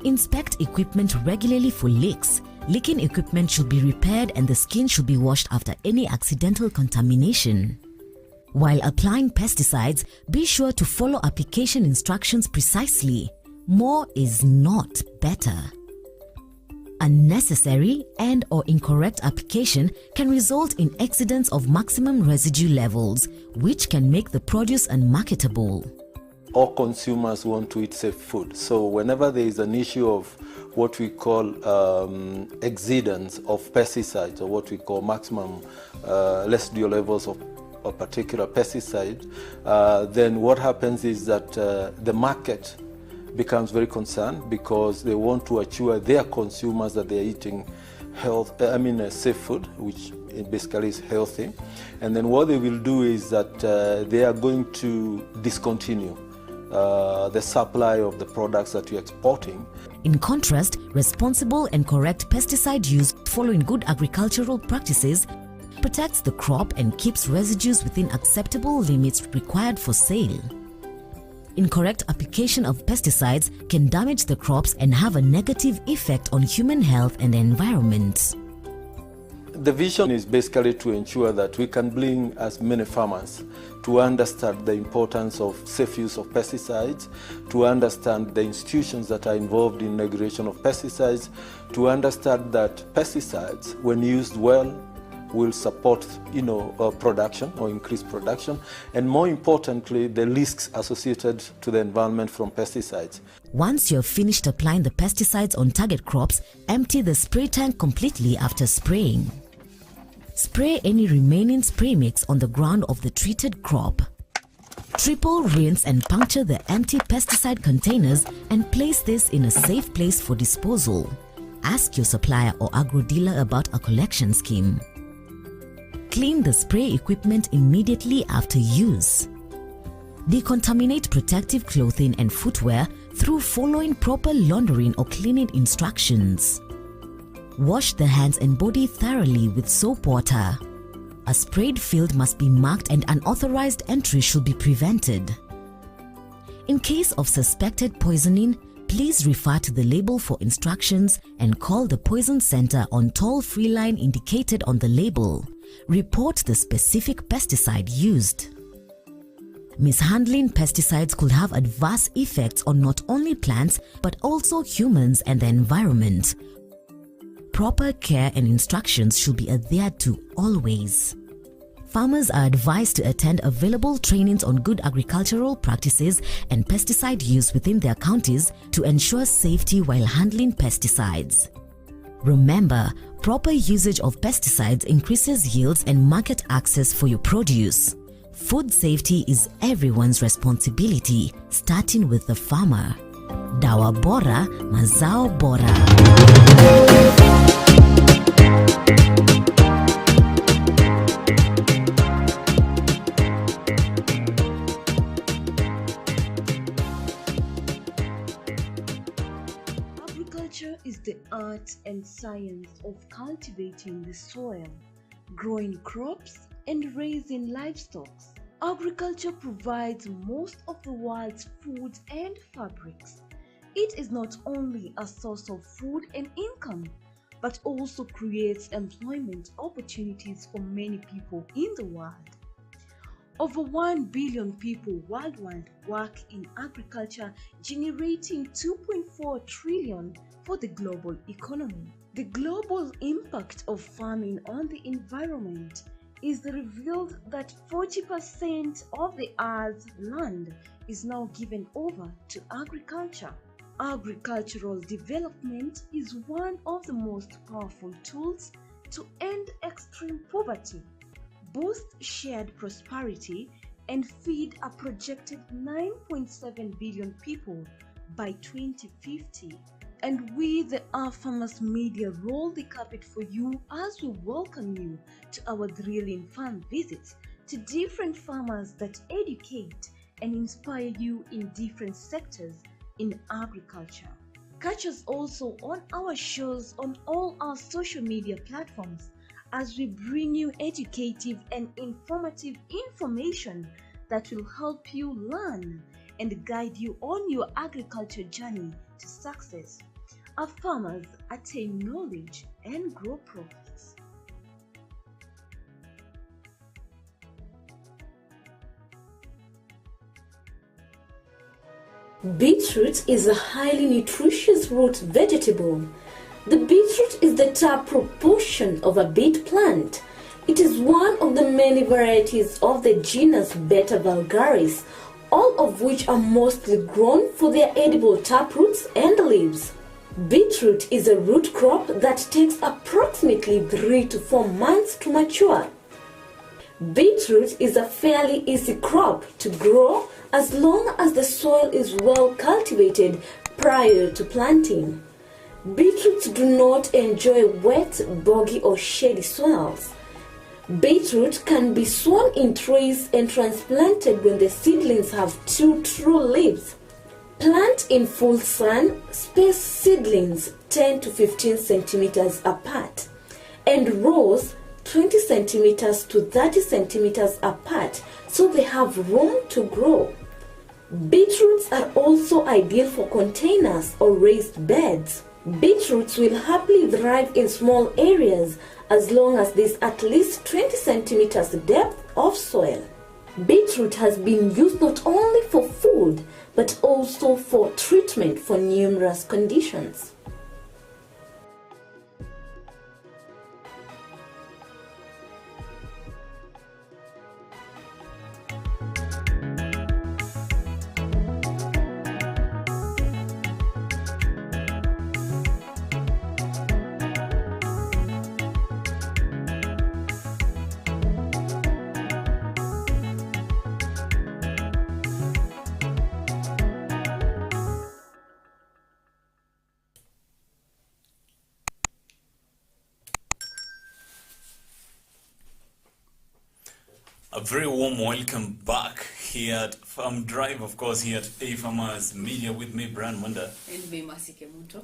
Inspect equipment regularly for leaks. Leaking equipment should be repaired and the skin should be washed after any accidental contamination. While applying pesticides, be sure to follow application instructions precisely. More is not better. Unnecessary and/or incorrect application can result in exceedance of maximum residue levels, which can make the produce unmarketable. All consumers want to eat safe food. So whenever there is an issue of what we call exceedance of pesticides, or what we call maximum residual levels of a particular pesticide, then what happens is that the market becomes very concerned, because they want to assure their consumers that they are eating safe food, which basically is healthy. And then what they will do is that they are going to discontinue the supply of the products that you're exporting. In contrast, responsible and correct pesticide use following good agricultural practices protects the crop and keeps residues within acceptable limits required for sale. Incorrect application of pesticides can damage the crops and have a negative effect on human health and the environment. The vision is basically to ensure that we can bring as many farmers to understand the importance of safe use of pesticides, to understand the institutions that are involved in regulation of pesticides, to understand that pesticides, when used well, will support production or increase production, and more importantly, the risks associated to the environment from pesticides. Once you have finished applying the pesticides on target crops, empty the spray tank completely after spraying. Spray any remaining spray mix on the ground of the treated crop. Triple rinse and puncture the empty pesticide containers and place this in a safe place for disposal. Ask your supplier or agro dealer about a collection scheme. Clean the spray equipment immediately after use. Decontaminate protective clothing and footwear through following proper laundering or cleaning instructions. Wash the hands and body thoroughly with soap water. A sprayed field must be marked and unauthorized entry should be prevented. In case of suspected poisoning, please refer to the label for instructions and call the Poison Center on toll-free line indicated on the label. Report the specific pesticide used. Mishandling pesticides could have adverse effects on not only plants but also humans and the environment. Proper care and instructions should be adhered to always. Farmers are advised to attend available trainings on good agricultural practices and pesticide use within their counties to ensure safety while handling pesticides. Remember, proper usage of pesticides increases yields and market access for your produce. Food safety is everyone's responsibility, starting with the farmer. Dawa bora, mazao bora. Agriculture is the art and science of cultivating the soil, growing crops, and raising livestock. Agriculture provides most of the world's food and fabrics. It is not only a source of food and income, but also creates employment opportunities for many people in the world. Over 1 billion people worldwide work in agriculture, generating 2.4 trillion for the global economy. The global impact of farming on the environment is revealed that 40% of the Earth's land is now given over to agriculture. Agricultural development is one of the most powerful tools to end extreme poverty, boost shared prosperity, and feed a projected 9.7 billion people by 2050. And we, the AFarmers Media, roll the carpet for you as we welcome you to our thrilling farm visits to different farmers that educate and inspire you in different sectors in agriculture. Catch us also on our shows on all our social media platforms as we bring you educative and informative information that will help you learn and guide you on your agriculture journey to success. Our farmers attain knowledge and grow profits. Beetroot is a highly nutritious root vegetable. The beetroot is the taproot portion of a beet plant. It is one of the many varieties of the genus Beta vulgaris, all of which are mostly grown for their edible taproots and leaves. Beetroot is a root crop that takes approximately 3 to 4 months to mature. Beetroot is a fairly easy crop to grow as long as the soil is well cultivated prior to planting. Beetroots do not enjoy wet, boggy or shady soils. Beetroot can be sown in trays and transplanted when the seedlings have 2 true leaves. Plant in full sun, space seedlings 10 to 15 centimeters apart, and rows 20 centimeters to 30 centimeters apart so they have room to grow. Beetroots are also ideal for containers or raised beds. Beetroots will happily thrive in small areas as long as there is at least 20 centimeters depth of soil. Beetroot has been used not only for food but also for treatment for numerous conditions. A very warm welcome back here at Farm Drive, of course, here at AFarmers Media with me, Brian Munda. And me, Masi Kemunto.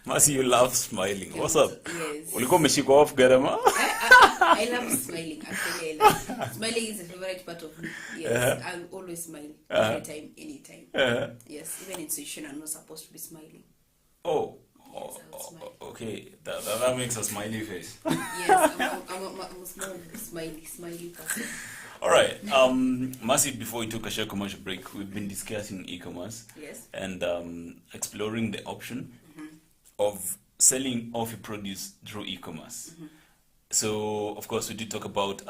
Masi, you love smiling. What's up? Yes. Ulikuwa umeshikwa off garama? I love smiling, actually. Smiling is a favorite part of me. Yes, I'll always smile. Anytime, anytime. Yes, even in situation I'm not supposed to be smiling. Oh. Yes, I'll smile. Okay, that makes a smiley face. Yes, I'm a small, smiley person. All right. Mercy, before we took a short commercial break, we've been discussing e-commerce. Yes. And exploring the option of selling off your produce through e-commerce. So, of course, we did talk about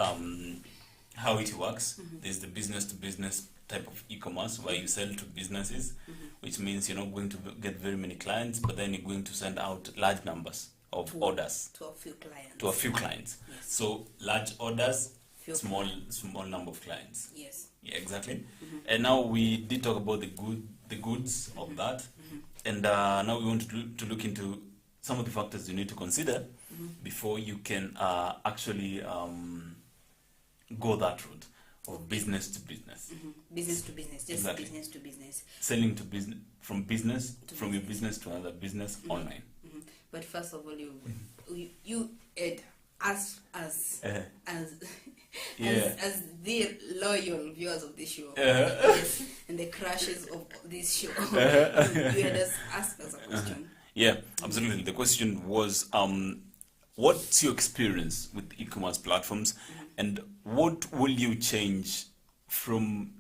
how it works. There's the business-to-business type of e-commerce where you sell to businesses, which means you're not going to get very many clients, but then you're going to send out large numbers of orders To a few clients. to a few clients. Yes. So large orders, Few small number of clients. Yes. Yeah, exactly. And now we did talk about the goods of that, and now we want to look into some of the factors you need to consider before you can actually go that route of business to business, Business to business, just Exactly. business to business. selling to business from your business to another business online. But first of all, you Ed, as Yeah. as the loyal viewers of this show, yes, and the crushes of this show, you had us ask us a question. Yeah, absolutely. The question was, what's your experience with e-commerce platforms, and what will you change from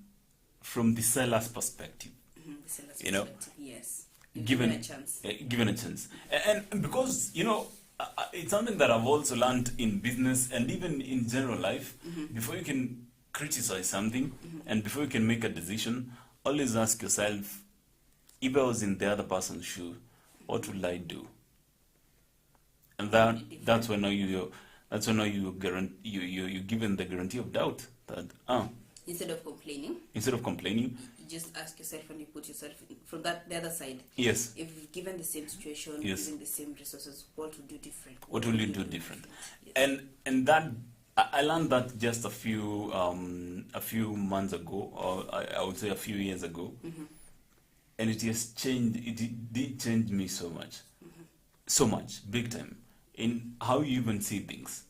the seller's perspective? The seller's You know, perspective, yes. You Given a chance. given a chance, and because it's something that I've also learned in business and even in general life. Before you can criticize something and before you can make a decision, always ask yourself, if I was in the other person's shoe, what would I do? And that's when you're given the guarantee of doubt that Instead of complaining, you just ask yourself and you put yourself from the other side. yes, If given the same situation, Yes. given the same resources, what would you do different? what will you do different? Yes. And that I learned that just a few months ago, or I would say a few years ago, and it has changed. It did change me so much, big time, in how you even see things.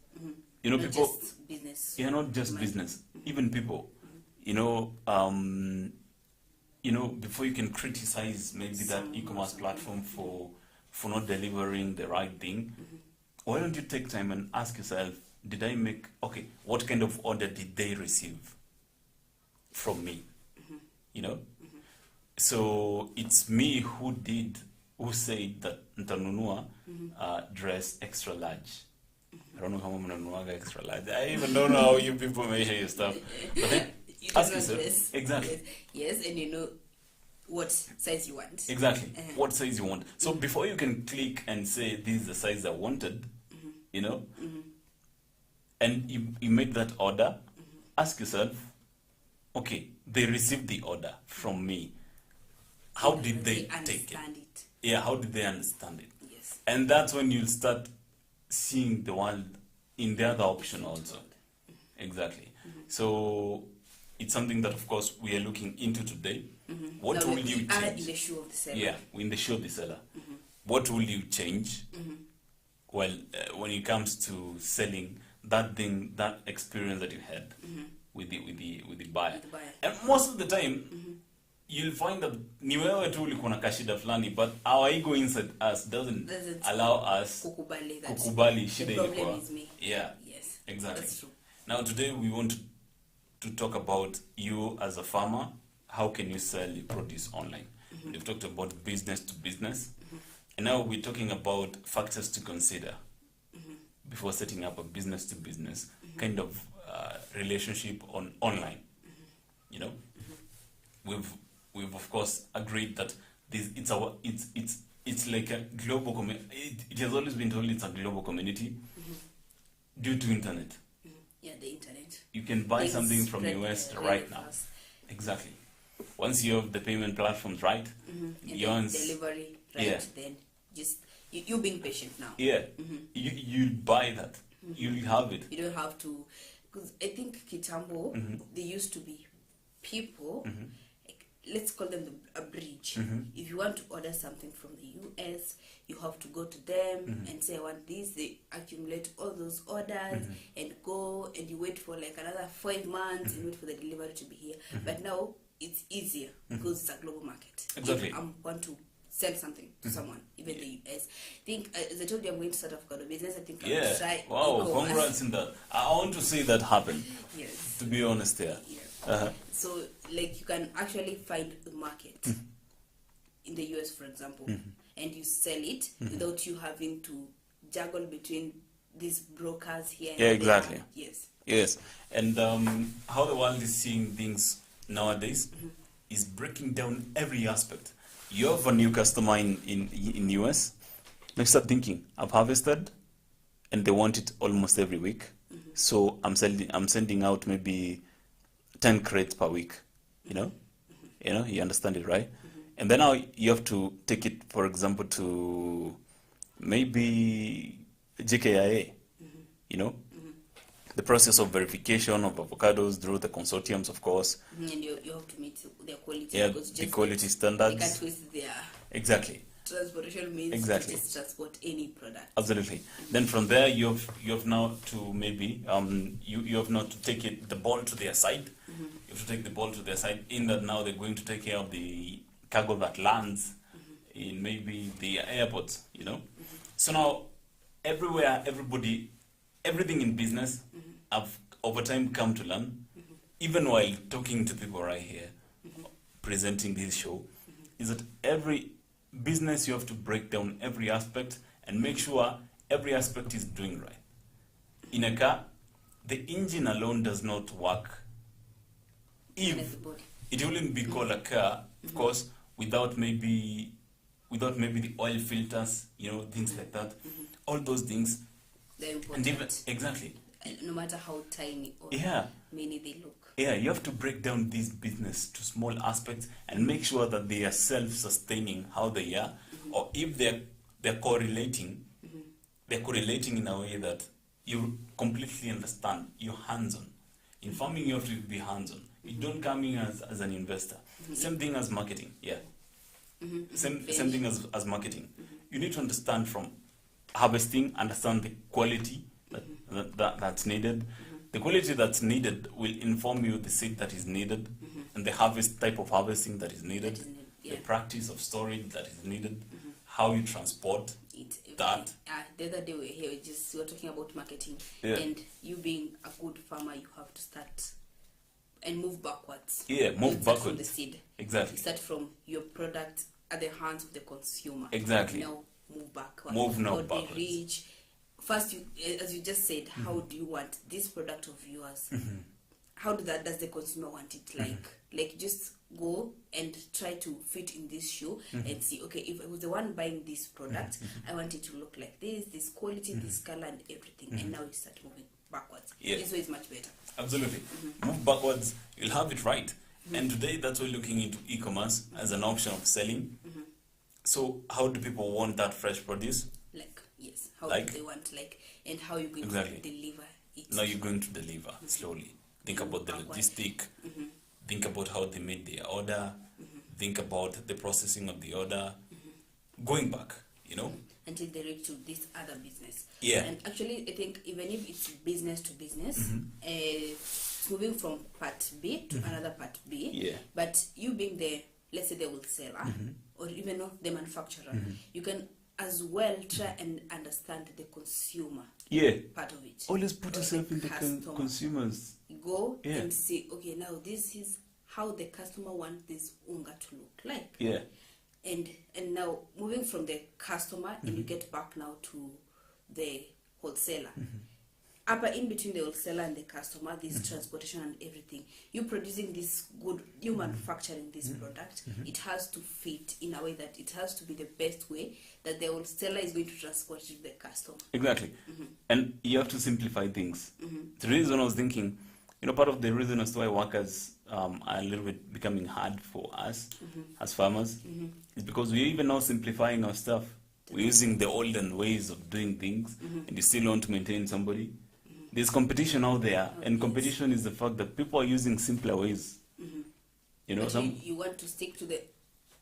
Not People. just business. Yeah, not just business, even people. Before you can criticize maybe that e-commerce platform for not delivering the right thing, why don't you take time and ask yourself, what kind of order did they receive from me? So it's me who said that ntanunua dress extra large. I don't know how mnanuaga extra large. I even don't know how you people measure your stuff. But then You ask don't yourself. dress. Exactly. Yes, and you know what size you want. Exactly. What size you want. So before you can click and say this is the size I wanted, and you make that order, ask yourself, okay, they received the order from me. How did they take it? Understand it? Yeah, how did they understand it? Yes. And that's when you'll start seeing the world in the other option also. Exactly. So it's something that, of course, we are looking into today. What Now will you we are change? in the shoe of the seller. Yeah, in the show of the seller. What will you change? Well, when it comes to selling that thing, that experience that you had with the buyer. With the buyer. And most of the time, you'll find that ni wewe tu ulikuwa na kashida fulani, but our ego inside us doesn't allow us kukubali shida the problem ilikuwa. is me. Yeah, Yes. exactly. That's true. Now today we want to talk about you as a farmer. How can you sell your produce online? We've talked about business to business, and now we're talking about factors to consider before setting up a business to business kind of relationship online. We've of course agreed that it's like a global community. It has always been told it's a global community due to internet. Yeah, the internet. You can buy Things something from spread, the West really right now. fast. Exactly. Once you have the payment platforms right, And yours, then delivery, right? Yeah. Then just you being patient now. yeah, you buy that. You'll have it. You don't have to, because I think Kitambo, there used to be people, like, let's call them a bridge. If you want to order something from the US, you have to go to them and say, I want this. They accumulate all those orders and go, and you wait for like another 5 months and wait for the delivery to be here. But now it's easier because it's a global market. Exactly. If I want to sell something to someone, even the US. I think, as I told you, I'm going to start off a business. I think Yeah. I'll try Wow, e-commerce. congrats in that. I want to see that happen, Yes. to be honest here. Yeah. So, like, you can actually find the market in the US, for example, and you sell it without you having to juggle between these brokers here. Yeah, and exactly. there. Yes. Yes, and how the world is seeing things nowadays is breaking down every aspect. You have a new customer in US. Now start thinking, I've harvested, and they want it almost every week. So I'm sending out maybe 10 crates per week. You understand it, right? And then now you have to take it, for example, to maybe JKIA. The process of verification of avocados through the consortiums, of course. And you have to meet their quality. Yeah, because the just quality standards. They can't twist their Exactly. transportation means Exactly. to just transport any product. Absolutely. Then from there, you have now to maybe you have now to take the ball to their side. You have to take the ball to their side. In that now they're going to take care of the cargo that lands in maybe the airports. So now everywhere, everything in business, I've over time come to learn, even while talking to people right here, presenting this show, is that every business you have to break down every aspect and make sure every aspect is doing right. In a car, the engine alone does not work if it wouldn't be called a car, of course, without maybe the oil filters, things like that. All those things. They're important. And even, exactly. No matter how tiny or many they look. Yeah, you have to break down this business to small aspects and make sure that they are self-sustaining how they are, or if they're correlating, they're correlating in a way that you completely understand. You're hands-on. In farming, you have to be hands-on. You don't come in as an investor. Same thing as marketing. Yeah. Same thing as marketing. You need to understand from harvesting, understand the quality that's needed. The quality that's needed will inform you the seed that is needed and the type of harvesting that is needed, the practice of storage that is needed, how you transport that. The other day we were talking about marketing, and you being a good farmer, you have to start and move backwards. Yeah, move backwards. From the seed. Exactly. You start from your product at the hands of the consumer. Exactly. Now move backwards. Move now how backwards. They reach. First, as you just said, how do you want this product of yours? How does the consumer want it? Like just go and try to fit in this shoe and see, okay, if I was the one buying this product, I want it to look like this quality, this color and everything. And now you start moving backwards. Yeah. This way is much better. Absolutely. Move backwards, you'll have it right. And today, that's why we're looking into e-commerce as an option of selling. So how do people want that fresh produce? Yes. How do they want, and how you're going to deliver it? Now you're going to deliver slowly. Think about the logistic. Think about how they made their order. Think about the processing of the order. Going back, until they reach to this other business. Yeah. And actually, I think even if it's business to business, it's moving from part B to another part B. Yeah. But you being let's say the wholesaler or even the manufacturer, you can as well try and understand the consumer part of it. Always put yourself in the consumers. Go and see, okay, now this is how the customer wants this unga to look like. Yeah. And now moving from the customer and you get back now to the wholesaler. Upper in between the wholesaler and the customer, this transportation and everything, you producing this good, you manufacturing this product, it has to fit in a way that it has to be the best way that the wholesaler is going to transport it to the customer. Exactly. And you have to simplify things. The reason I was thinking, part of the reason as to why workers are a little bit becoming hard for us as farmers is because we're even now simplifying our stuff. We're using the olden ways of doing things and you still want to maintain somebody. There's competition out there, and competition is the fact that people are using simpler ways. You want to stick to the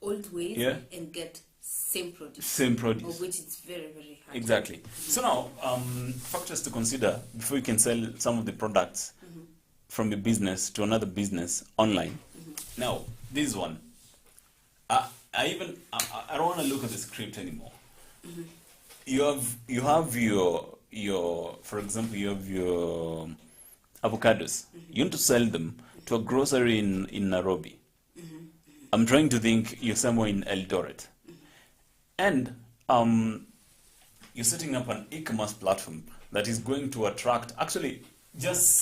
old ways and get same produce. Same produce. Of which it's very, very hard. Exactly. So now, factors to consider before you can sell some of the products from your business to another business online. Now, this one. I don't want to look at the script anymore. You have your for example, you have your avocados. You want to sell them to a grocery in Nairobi. I'm trying to think you're somewhere in Eldoret. And you're setting up an e-commerce platform that is going to attract, actually, just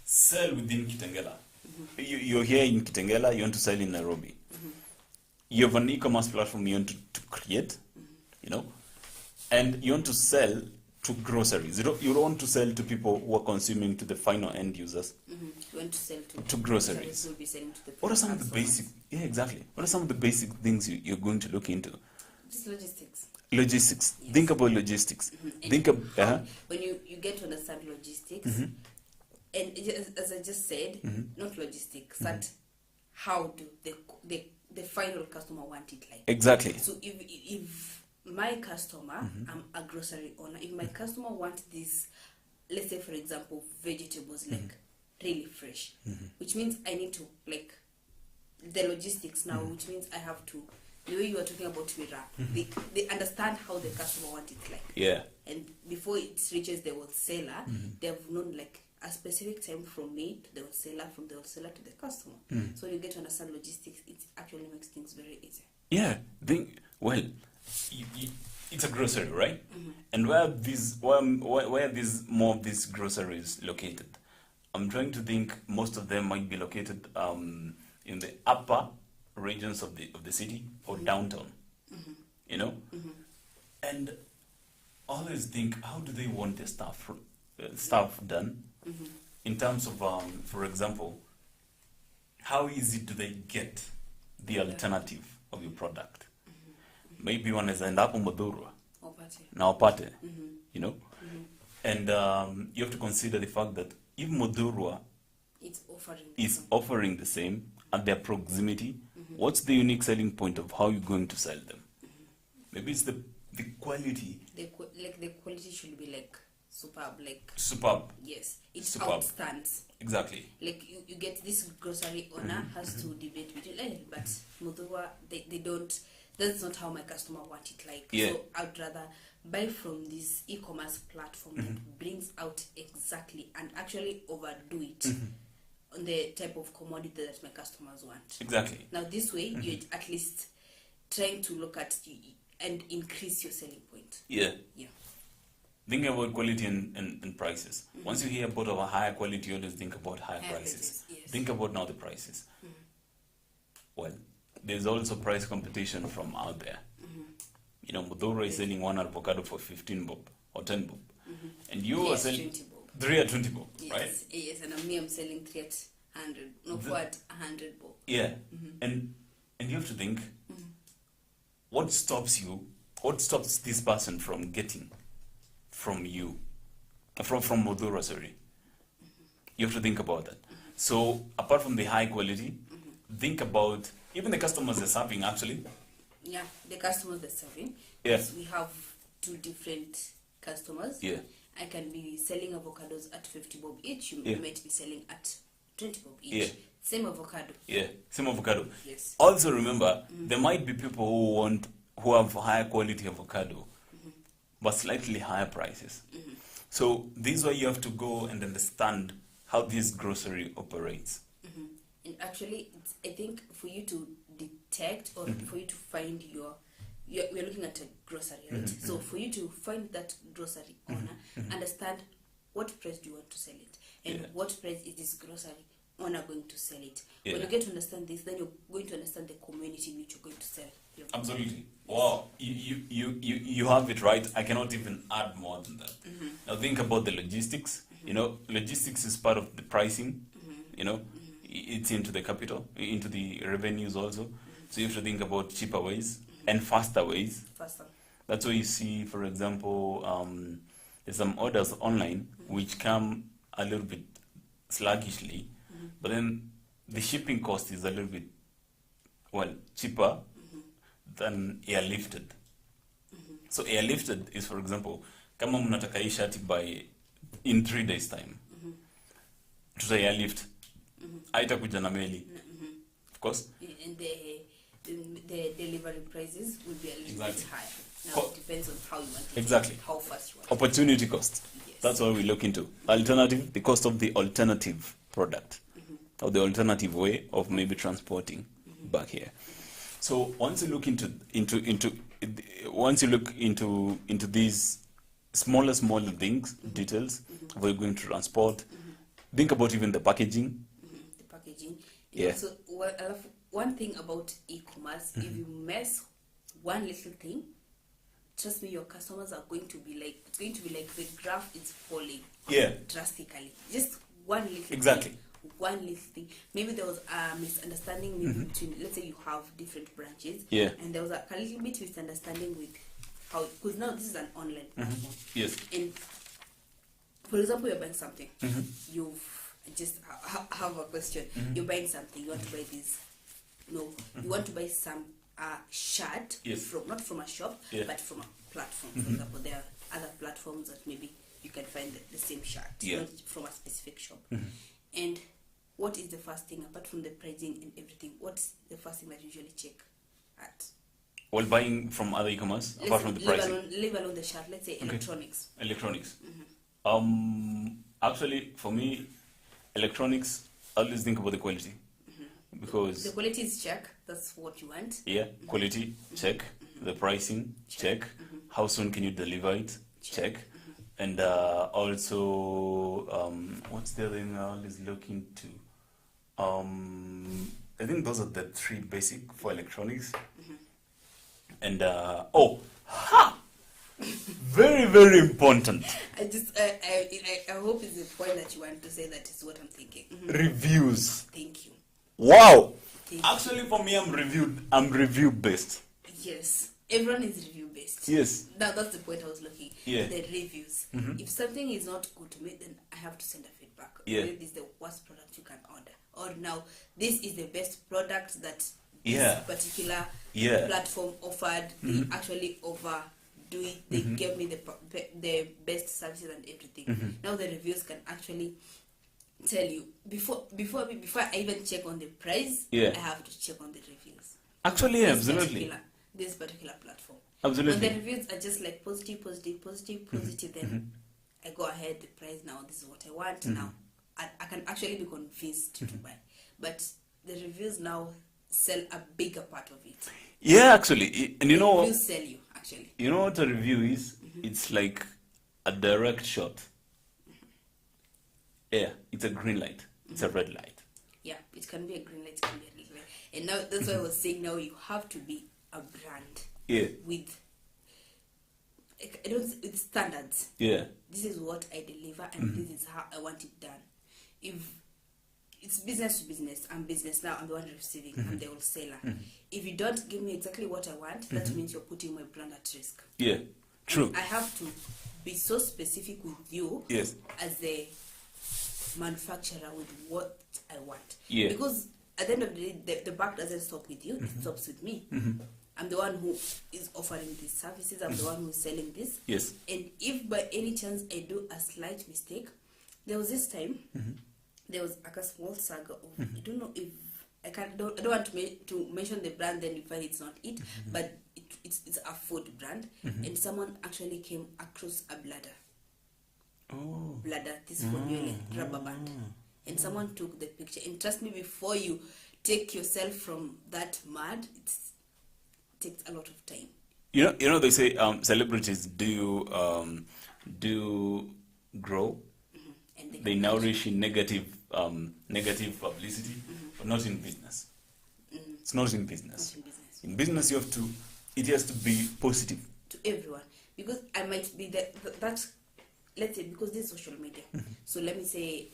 sell within Kitengela. You're here in Kitengela, you want to sell in Nairobi. You have an e-commerce platform you want to create, you know, and you want to sell to groceries. You don't want to sell to people who are consuming, to the final end users. You want to sell to groceries. Who will be selling to the What are some of the basic? Yeah, exactly. What are some of the basic things you're going to look into? Just logistics. Logistics. Yes. Think about logistics. Think about when you get to understand logistics, and as I just said, not logistics, that how do the final customer want it like? Exactly. So if my customer, I'm a grocery owner, if my customer wants this, let's say for example, vegetables like really fresh, which means I need to like the logistics now, which means I have to, the way you are talking about Mira, they understand how the customer wants it like. Yeah. And before it reaches the wholesaler, they have known like a specific time from me to the wholesaler, from the wholesaler to the customer. So when you get to understand logistics, it actually makes things very easy. Yeah. It's a grocery, right? And where are these more of these groceries located? I'm trying to think. Most of them might be located in the upper regions of the city or downtown. You know, and always think, how do they want their stuff done? In terms of, for example, how easy do they get the alternative of your product? Maybe one is end up on Modurwa. Now Pate, you know? And you have to consider the fact that if Modurwa is offering the same at their proximity, what's the unique selling point of how you're going to sell them? Maybe it's the quality. The quality should be like superb, like superb. Yes, it superb. Outstands. Exactly. Like you get this grocery owner has to debate between, but Modurwa, they don't. That's not how my customer want it like. Yeah. So I'd rather buy from this e-commerce platform that brings out exactly and actually overdo it on the type of commodity that my customers want. Exactly. Now this way, you're at least trying to look at and increase your selling point. Yeah. Yeah. Thinking about quality and prices. Once you hear about a higher quality, you always think about higher prices. Yes. Think about now the prices. Well, there's also price competition from out there. You know, Modoro is selling one avocado for 15 bob or 10 bob. And you are selling 3 at 20 bob, right? Yes, and I'm selling 3 at 100. No, 4 at 100 bob. Yeah. And you have to think, what stops this person from getting from you, from Modoro, sorry. You have to think about that. So apart from the high quality, think about even the customers they're serving actually. Yeah, the customers they're serving. Yes. We have 2 different customers. Yeah. I can be selling avocados at 50 bob each. You might be selling at 20 bob each. Yeah. Same avocado. Yeah, same avocado. Yes. Also remember, there might be people who have higher quality avocado, but slightly higher prices. So this is why you have to go and understand how this grocery operates. And actually, I think for you to detect or for you to find we're looking at a grocery, right? So for you to find that grocery owner, understand what price do you want to sell it, and what price is this grocery owner going to sell it. When you get to understand this, then you're going to understand the community in which you're going to sell. Absolutely. Wow, you have it right. I cannot even add more than that. Now think about the logistics. You know, logistics is part of the pricing. You know, it's into the capital, into the revenues also. So you have to think about cheaper ways and faster ways. That's why you see, for example, there's some orders online which come a little bit sluggishly, but then the shipping cost is a little bit, cheaper than airlifted. So airlifted is, for example, kama mnataka hii shati by in 3 days time, tuta airlift, haitakuja na meli, of course. And the delivery prices will be a little Exactly. bit higher. Now Co- it depends on how you want it, Exactly. how fast you want Opportunity cost. Yes. That's what we look into. Alternative, the cost of the alternative product, or the alternative way of maybe transporting back here. So once you look into these smaller things, details of how you're going to transport, think about even the packaging. the packaging. Yeah. So one thing about e-commerce, if you mess one little thing, trust me, your customers are going to be like, it's going to be like the graph is falling Yeah. drastically. Just one little Exactly. thing. One little thing. Maybe there was a misunderstanding maybe between, let's say you have different branches, Yeah. and there was a little bit misunderstanding with how, because now this is an online platform. Yes. And for example, you're buying something, you've just have a question. You're buying something, you want to buy this. No, you want to buy some shirt Yes. from, not from a shop, Yeah. but from a platform. For example, there are other platforms that maybe you can find the same shirt, Yeah. not from a specific shop. And what is the first thing, apart from the pricing and everything, what's the first thing that you usually check at? While buying from other e-commerce, apart from the pricing. Leave alone the shirt, let's say electronics. Electronics. Actually, for me, electronics, I always think about the quality. Because The quality is check, that's what you want. yeah, quality, check. The pricing, check. How soon can you deliver it? Check. And also, what's the other thing I always look into? I think those are the three basic for electronics. And very, very important. I hope it's the point that you want to say, that is what I'm thinking. Reviews. Thank you. Wow. Thank you. Actually, for me, I'm review based. Yes, everyone is review based. Yes. Now that's the point I was looking. Yeah. The reviews. If something is not good to me, then I have to send a feedback. Yeah. Maybe this is the worst product you can order, or now this is the best product that Yeah. this particular Yeah. platform offered. They actually overdo it. They gave me the best services and everything. Now the reviews can actually tell you before I even check on the price. Yeah. I have to check on the reviews. Actually, yeah, absolutely. This particular platform. Absolutely. When the reviews are just like positive, then I go ahead, the price now, this is what I want now. I can actually be convinced to buy. But the reviews now sell a bigger part of it. Yeah, actually. And you know, Reviews sell you, actually. you know what a review is? It's like a direct shot. Yeah, it's a green light. It's a red light. Yeah, it can be a green light, it can be a red light. And now that's why I was saying now you have to be a brand Yeah. with with standards. Yeah. This is what I deliver and this is how I want it done. If it's business to business, I'm business now, I'm the one receiving, I'm the wholesaler. If you don't give me exactly what I want, that means you're putting my brand at risk. Yeah. True. I have to be so specific with you Yes. as the manufacturer with what I want. Yeah. Because at the end of the day, the buck doesn't stop with you, it stops with me. I'm the one who is offering these services, I'm the one who's selling this. Yes. And if by any chance I do a slight mistake, there was this time, there was like a small saga of, I don't know if, I don't want to mention the brand, then you find it's not it, but it's a food brand, and someone actually came across a bladder. Bladder, this formula, rubber band. And someone took the picture. And trust me, before you take yourself from that mud, it takes a lot of time. You know they say celebrities do grow. And They nourish in negative publicity, but not in business. It's not in business. Not in business. In business, it has to be positive. To everyone, because I might be that let's say, because this is social media. So let me say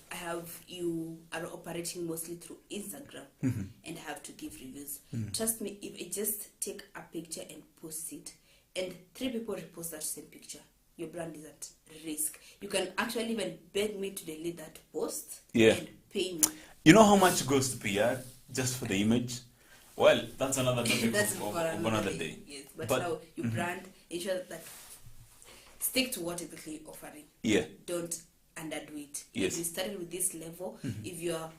you are operating mostly through Instagram, and I have to give reviews. Trust me, if I just take a picture and post it, and 3 people repost that same picture, your brand is at risk. You can actually even beg me to delete that post and pay me. You know how much goes to PR just for the image? Well, that's another topic That's of for another day. Yes, but now you brand, ensure that stick to what exactly you're offering. Yeah. Don't underdo it. Yes. If you started with this level, if you're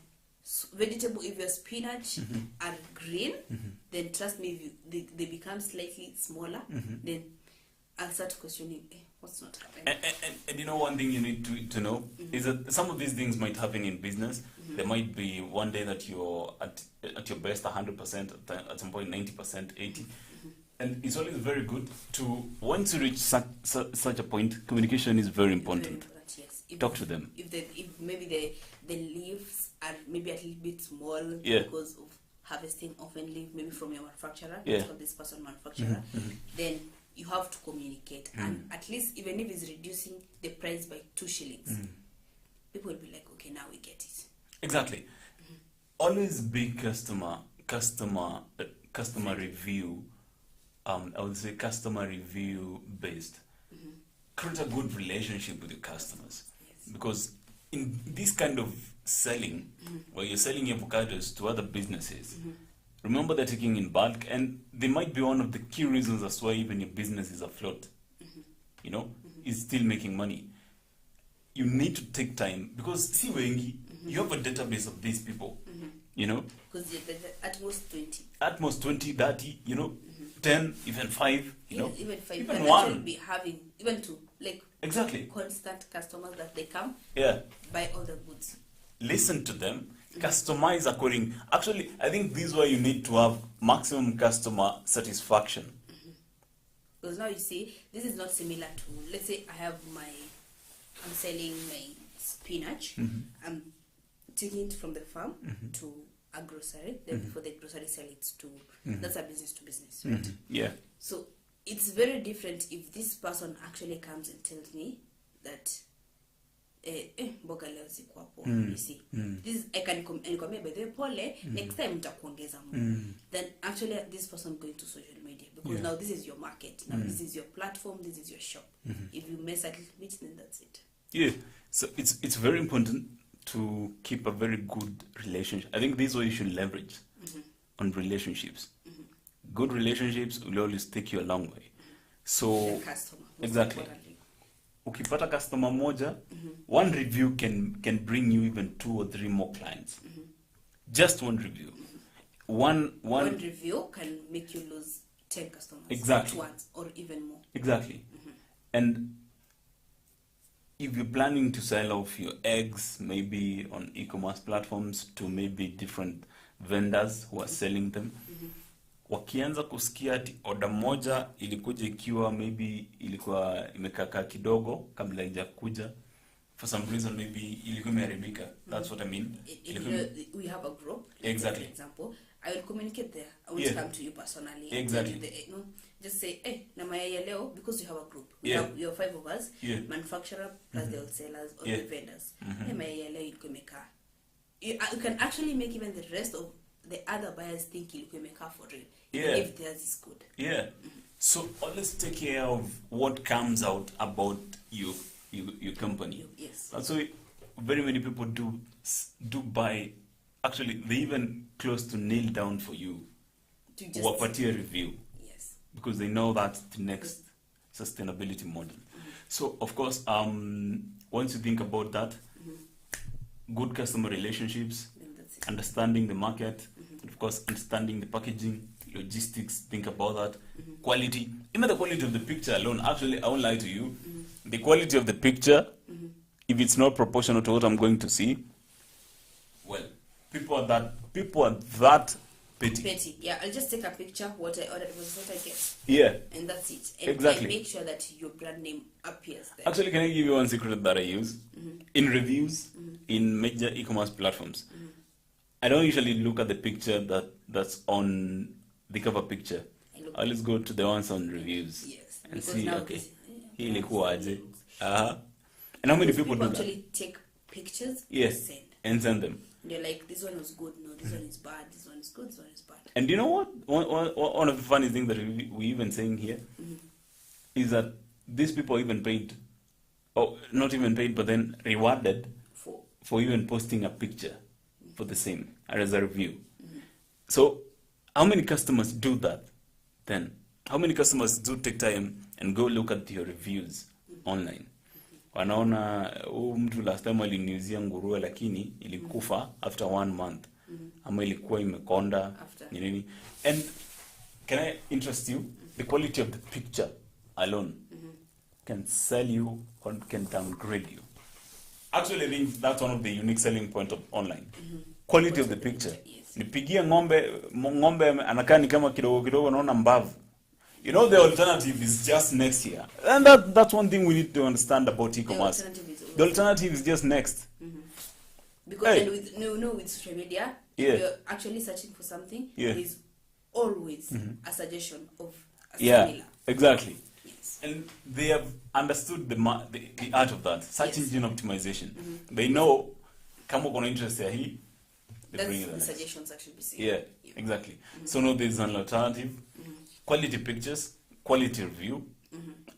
vegetable, if your spinach are green, then trust me, if they become slightly smaller, then I'll start questioning, what's not happening? And you know, one thing you need to know is that some of these things might happen in business. There might be one day that you're at your best 100%, at some point 90%, 80%. And it's always very good to, once you reach such a point, communication is very important. Yes. Talk to them. If maybe the leaves are maybe a little bit small because of harvesting often leaf maybe from your manufacturer, let's call this person manufacturer, then you have to communicate. And at least even if it's reducing the price by 2 shillings, people will be like, okay, now we get it. Exactly. Always be customer review. I would say customer review based. Create a good relationship with your customers, because in this kind of selling, where you're selling avocados to other businesses, remember they're taking in bulk, and they might be one of the key reasons as why even your business is afloat. You know, is still making money. You need to take time, because see, wengi, you have a database of these people. You know, because at most 20. At most 20, 30, you know, 10, even 5, you know. Even 5. Even you can 1. actually be having, even 2, like exactly, constant customers that they come, buy all the goods. Listen to them, customize according. Actually, I think this is why you need to have maximum customer satisfaction. Because now you see, this is not similar to, let's say I'm selling my spinach, I'm taking it from the farm to a grocery, then before the grocery sell it to, that's a business to business, right? Yeah. So it's very different if this person actually comes and tells me that mboga leo ziko hapo, you see. This I can nikwambia by the way, pole, next time nitakuongeza more. Then actually this person going to social media, because now this is your market, now this is your platform, this is your shop. If you mess a little bit, then that's it. Yeah. So it's very important to keep a very good relationship. I think this is what you should leverage on relationships. Good relationships will always take you a long way. So exactly. Ukipata customer moja, one review can bring you even 2 or 3 more clients. Just one review. One review can make you lose 10 customers. Exactly. At once, or even more. Exactly. And if you're planning to sell off your eggs, maybe on e-commerce platforms to maybe different vendors who are selling them, wakianza kusikia ati order moja ilikuja ikiwa maybe ilikuwa imekaka kidogo kabla haijakuja, for some reason maybe ilikuwa imeharibika. That's what I mean. We have a group. Exactly. For example, I will communicate there. I will come to you personally. Exactly. Just say, na mayai leo, because you have a group. We have 5 of us, manufacturer plus the wholesalers or the vendors. Mayai leo ilikuwa imekaa. You can actually make even the rest of the other buyers think ilikuwa imekaa for real. If theirs is good. Yeah. So always take care of what comes out about your company. Yes. That's why very many people do buy. Actually, they even close to nail down for you to just wapatia review. Yes. Because they know that's the next sustainability model. So of course, once you think about that, good customer relationships, understanding the market, and of course understanding the packaging, logistics, think about that. Quality, even the quality of the picture alone. Actually, I won't lie to you, the quality of the picture, if it's not proportional to what I'm going to see, well, people are that petty. Yeah, I'll just take a picture, what I ordered was what I get. Yeah. And that's it. And exactly. I make sure that your brand name appears there. Actually, can I give you one secret that I use? In reviews, in major e-commerce platforms, I don't usually look at the picture that's on the cover picture. I always go to the ones on reviews. Yes. And see, okay, hii ilikuwaje? And how many people do that? Actually take pictures and send them. They're like, this one was good, no, this one is bad, this one is good, this one is bad. And you know what? One of the funny things that we even saying here is that these people even paid, or not even paid, but then rewarded for even posting a picture for the same as a review. So how many customers do that then? How many customers do take time and go look at your reviews online? wanaona huyu mtu last time aliniuzia nguruwe lakini ilikufa after 1 month, ama ilikuwa imekonda nini. And can I interest you, the quality of the picture alone can sell you or can downgrade you. Actually, I think that's one of the unique selling point of online. Quality of the picture. Nipigie ng'ombe anakaa ni kama kidogo naona mbavu. You know, the alternative is just next year. And that's one thing we need to understand about e-commerce. The alternative is just next. Because then with social media, if you're actually searching for something, there's always a suggestion of a similar. Exactly. Yes. And they have understood the art of that, search engine optimization. They know, kama kuna interest ya hii, they bring it. The suggestions actually be seen. Yeah, exactly. So now there's an alternative. Quality pictures, quality review,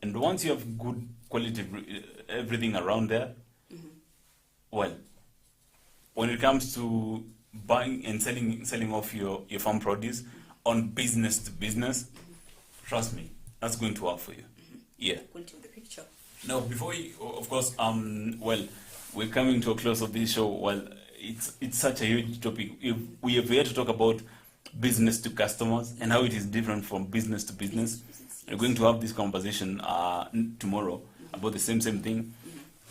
and once you have good quality everything around there, well, when it comes to buying and selling off your farm produce on business to business, trust me, that's going to work for you. Yeah. Quality of the picture. Now, before we, of course, well, we're coming to a close of this show. Well, it's such a huge topic. We have here to talk about business to customers and how it is different from business to business. We're going to have this conversation tomorrow about the same thing.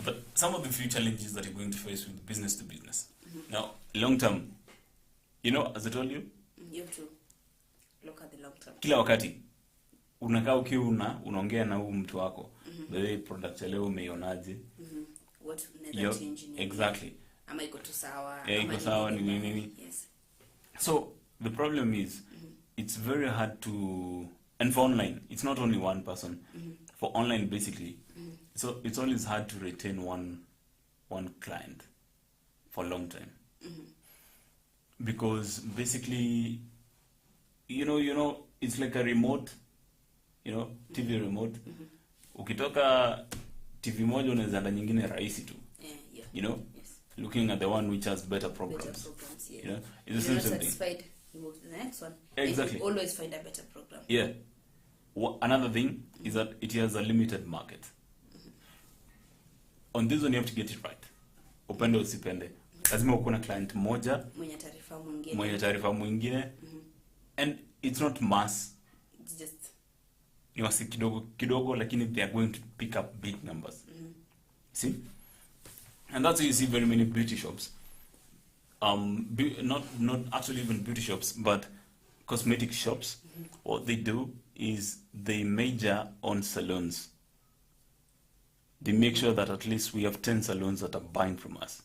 But some of the few challenges that you're going to face with business to business. Now, long term, you know, as I told you, you have to look at the long term. Kila wakati unakaa ukiwa unaongea na huyu mtu wako, the product leo umeionaje? What unaweza change in exactly. Am I go to sawa? Yeah, iko sawa nini? Yes. So the problem is, it's very hard to, and for online, it's not only one person. For online, basically, so it's always hard to retain one client for a long time, because basically, you know, it's like a remote, TV remote. Ukitoka TV moja unaweza enda nyingine rahisi tu. You know, looking at the one which has better programs. Yeah. You know, it's the same thing. You move to the next one. Exactly. You always find a better program. Yeah. Another thing is that it has a limited market. On this one you have to get it right. Upende usipende. Lazima uko na client moja mwenye taarifa mwingine. And it's not mass. It's just ni wasi kidogo lakini they are going to pick up big numbers. See? And that's why you see very many beauty shops. Not actually even beauty shops, but cosmetic shops. What they do is they major on salons. They make sure that at least we have 10 salons that are buying from us.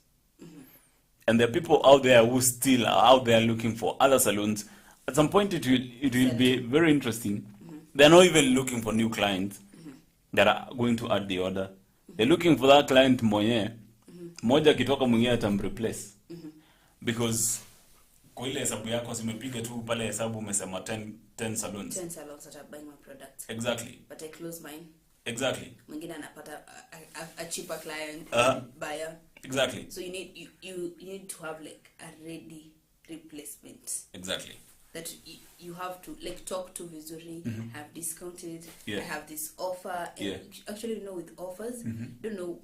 And there are people out there who still are out there looking for other salons. At some point it will be very interesting. They're not even looking for new clients that are going to add the order. They're looking for that client moja kitoka mwingine atamreplace. Because kwa ile hesabu yako simepiga tu pale hesabu umesema 10 salons. 10 salons that are buying my product. Exactly. But I close mine. Exactly. Mwingine anapata a cheaper client buyer. Exactly. So you need to have like a ready replacement. Exactly. That you have to like talk to vizuri, have discounted, I have this offer. And actually, with offers, don't know,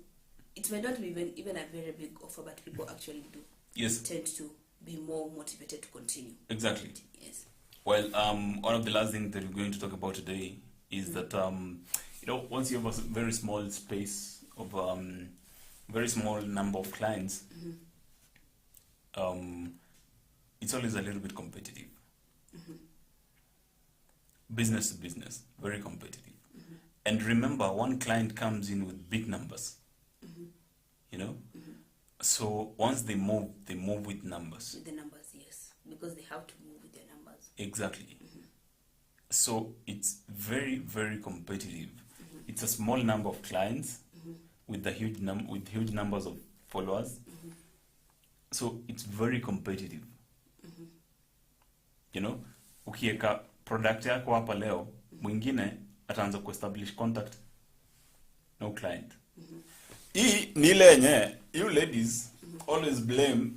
it might not be even a very big offer, but people actually do tend to be more motivated to continue. Exactly. Yes. Well, one of the last things that we're going to talk about today is that once you have a very small space of very small number of clients, it's always a little bit competitive. Business to business, very competitive. And remember, one client comes in with big numbers. So once they move with numbers. With the numbers, yes. Because they have to move with their numbers. Exactly. So it's very, very competitive. It's a small number of clients with huge numbers of followers. So it's very competitive. Ukiweka product yako hapa leo, mwingine ataanza kuestablish contact no client. Hii ni ile yenye you ladies always blame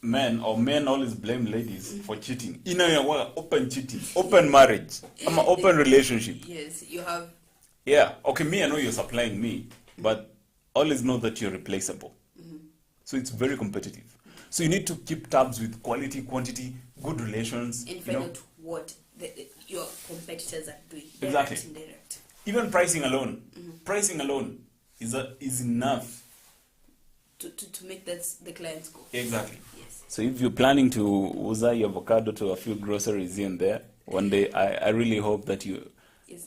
men, or men always blame ladies for cheating. Inayokuwa open cheating, open marriage, ama open relationship. Yes, you have. Yeah, okay, me I know you're supplying me, but always know that you're replaceable. So it's very competitive. So you need to keep tabs with quality, quantity, good relations. And find out what your competitors are doing. Exactly. Direct, indirect. Even pricing alone is enough to make the clients go. Exactly. Yes. So if you're planning to uza your avocado to a few groceries here and there, one day I really hope that you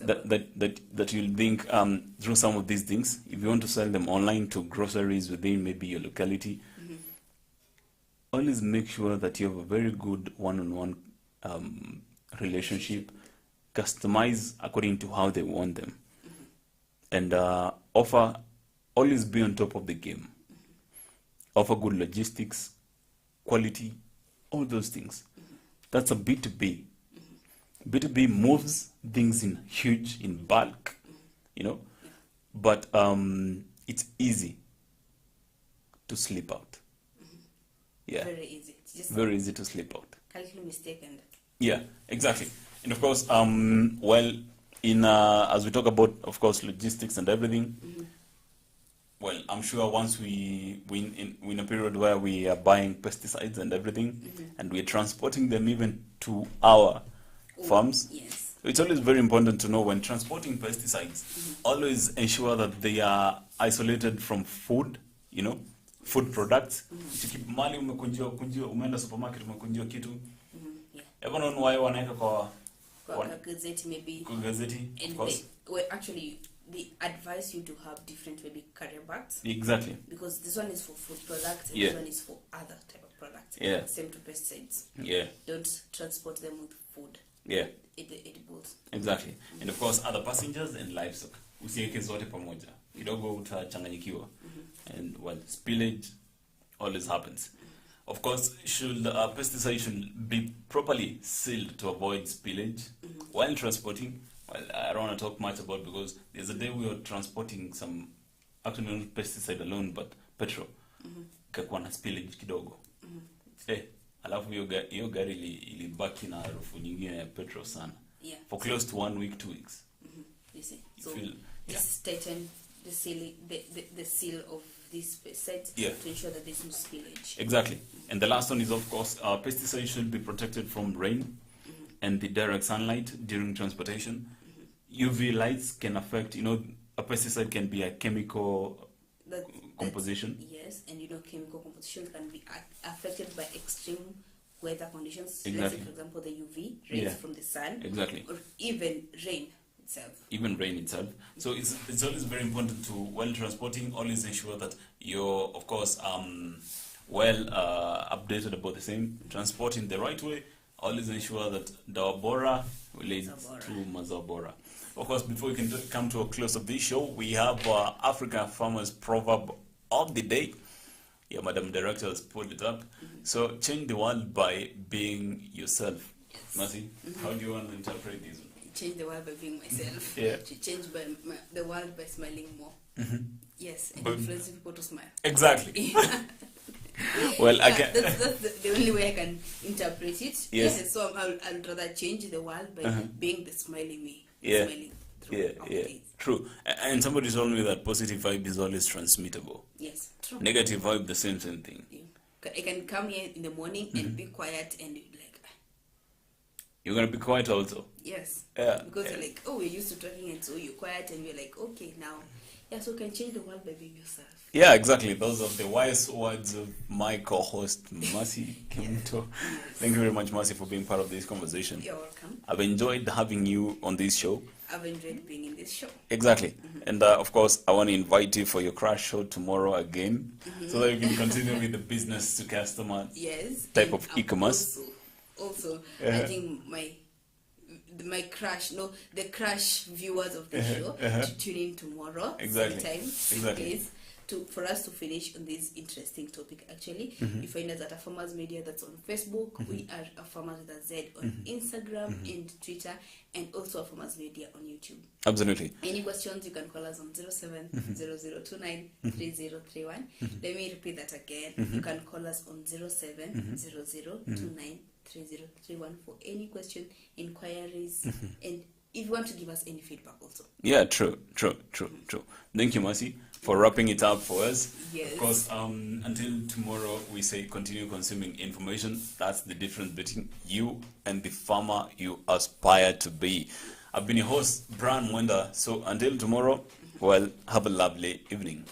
that you'll think through some of these things. If you want to sell them online to groceries within maybe your locality, always make sure that you have a very good one-on-one relationship, customize according to how they want them, and always be on top of the game. Offer good logistics, quality, all those things. That's a B2B. B2B moves things in bulk, but it's easy to slip out. Yeah. Very easy. It's just very easy to slip out. Calculate mistake and. Yeah, exactly. And of course, as we talk about, of course, logistics and everything, well, I'm sure once we're in a period where we are buying pesticides and everything, and we're transporting them even to our farms. Yes. It's always very important to know when transporting pesticides, always ensure that they are isolated from food, food products. Mali umekunjia umeenda supermarket umekunjia kitu. Ever known why wanaweka kwa gazette maybe. Kwa gazeti, of course. They advise you to have different maybe carrier bags. Exactly. Because this one is for food products and this one is for other type of products. Yeah. Same to pesticides. Yeah. Don't transport them with food. Yeah. Edibles. Exactly. And of course other passengers and livestock. Usiweke zote pamoja. Kidogo utachanganyikiwa. And spillage always happens. Of course, pesticide should be properly sealed to avoid spillage while transporting. Well, I don't want to talk much about because there's a day we were transporting some, actually not pesticide alone, but petrol. Ikakuwa na spillage kidogo. Alafu hiyo gari ilibaki na harufu nyingine ya petrol sana. Yeah. For close to 1 week, 2 weeks. You see. So just tighten the seal of these pesticides to ensure that there's no spillage. Exactly. And the last one is, of course, pesticides should be protected from rain and the direct sunlight during transportation. UV lights can affect, a pesticide can be a chemical composition. Yes, and chemical composition can be affected by extreme weather conditions. Exactly. Let's say, for example, the UV rays from the sun. Exactly. Or even rain itself. So it's always very important to, while transporting, always ensure that you're, of course, updated about the same. Transport in the right way. Always ensure that Dawa Bora relates to Mazao Bora. Of course, before we can come to a close of this show, we have Africa Farmers Proverb of the Day. Yeah, Madam Director has pulled it up. So, change the world by being yourself. Yes. Mercy, how do you want to interpret this one? Change the world by being myself. Yeah. Change the world by smiling more. Yes, and influencing people to smile. Exactly. Well, again, that's the only way I can interpret it. Yes. So I'll rather change the world by being the smiling me. Yeah. Smiling through True. And somebody told me that positive vibe is always transmittable. Yes. True. Negative vibe, the same thing. Yeah. I can come here in the morning and be quiet and like. You're gonna be quiet also. Yes. Yeah. Because you're like, we're used to talking, and so you're quiet, and you're like, okay, now. Yeah, so you can change the world by being yourself. Yeah, exactly. Those are the wise words of my co-host, Mercy Kemuto. Thank you very much, Mercy, for being part of this conversation. You're welcome. I've enjoyed having you on this show. I've enjoyed being in this show. Exactly. And of course, I want to invite you for your crash show tomorrow again, so that you can continue with the business to customer type of e-commerce. Also, I think the crash viewers of the show to tune in tomorrow. Exactly. Please, for us to finish on this interesting topic. Actually, you find us at AFarmers Media. That's on Facebook. We are AFarmers with a Z on Instagram and Twitter, and also AFarmers Media on YouTube. Absolutely. Any questions, you can call us on 0700293031. Let me repeat that again. You can call us on 0700293031 for any question, inquiries, and if you want to give us any feedback also. Yeah, true. Thank you, Mercy. for wrapping it up for us. Yes. Of course, until tomorrow, we say continue consuming information. That's the difference between you and the farmer you aspire to be. I've been your host, Brian Mwenda. So until tomorrow, well, have a lovely evening.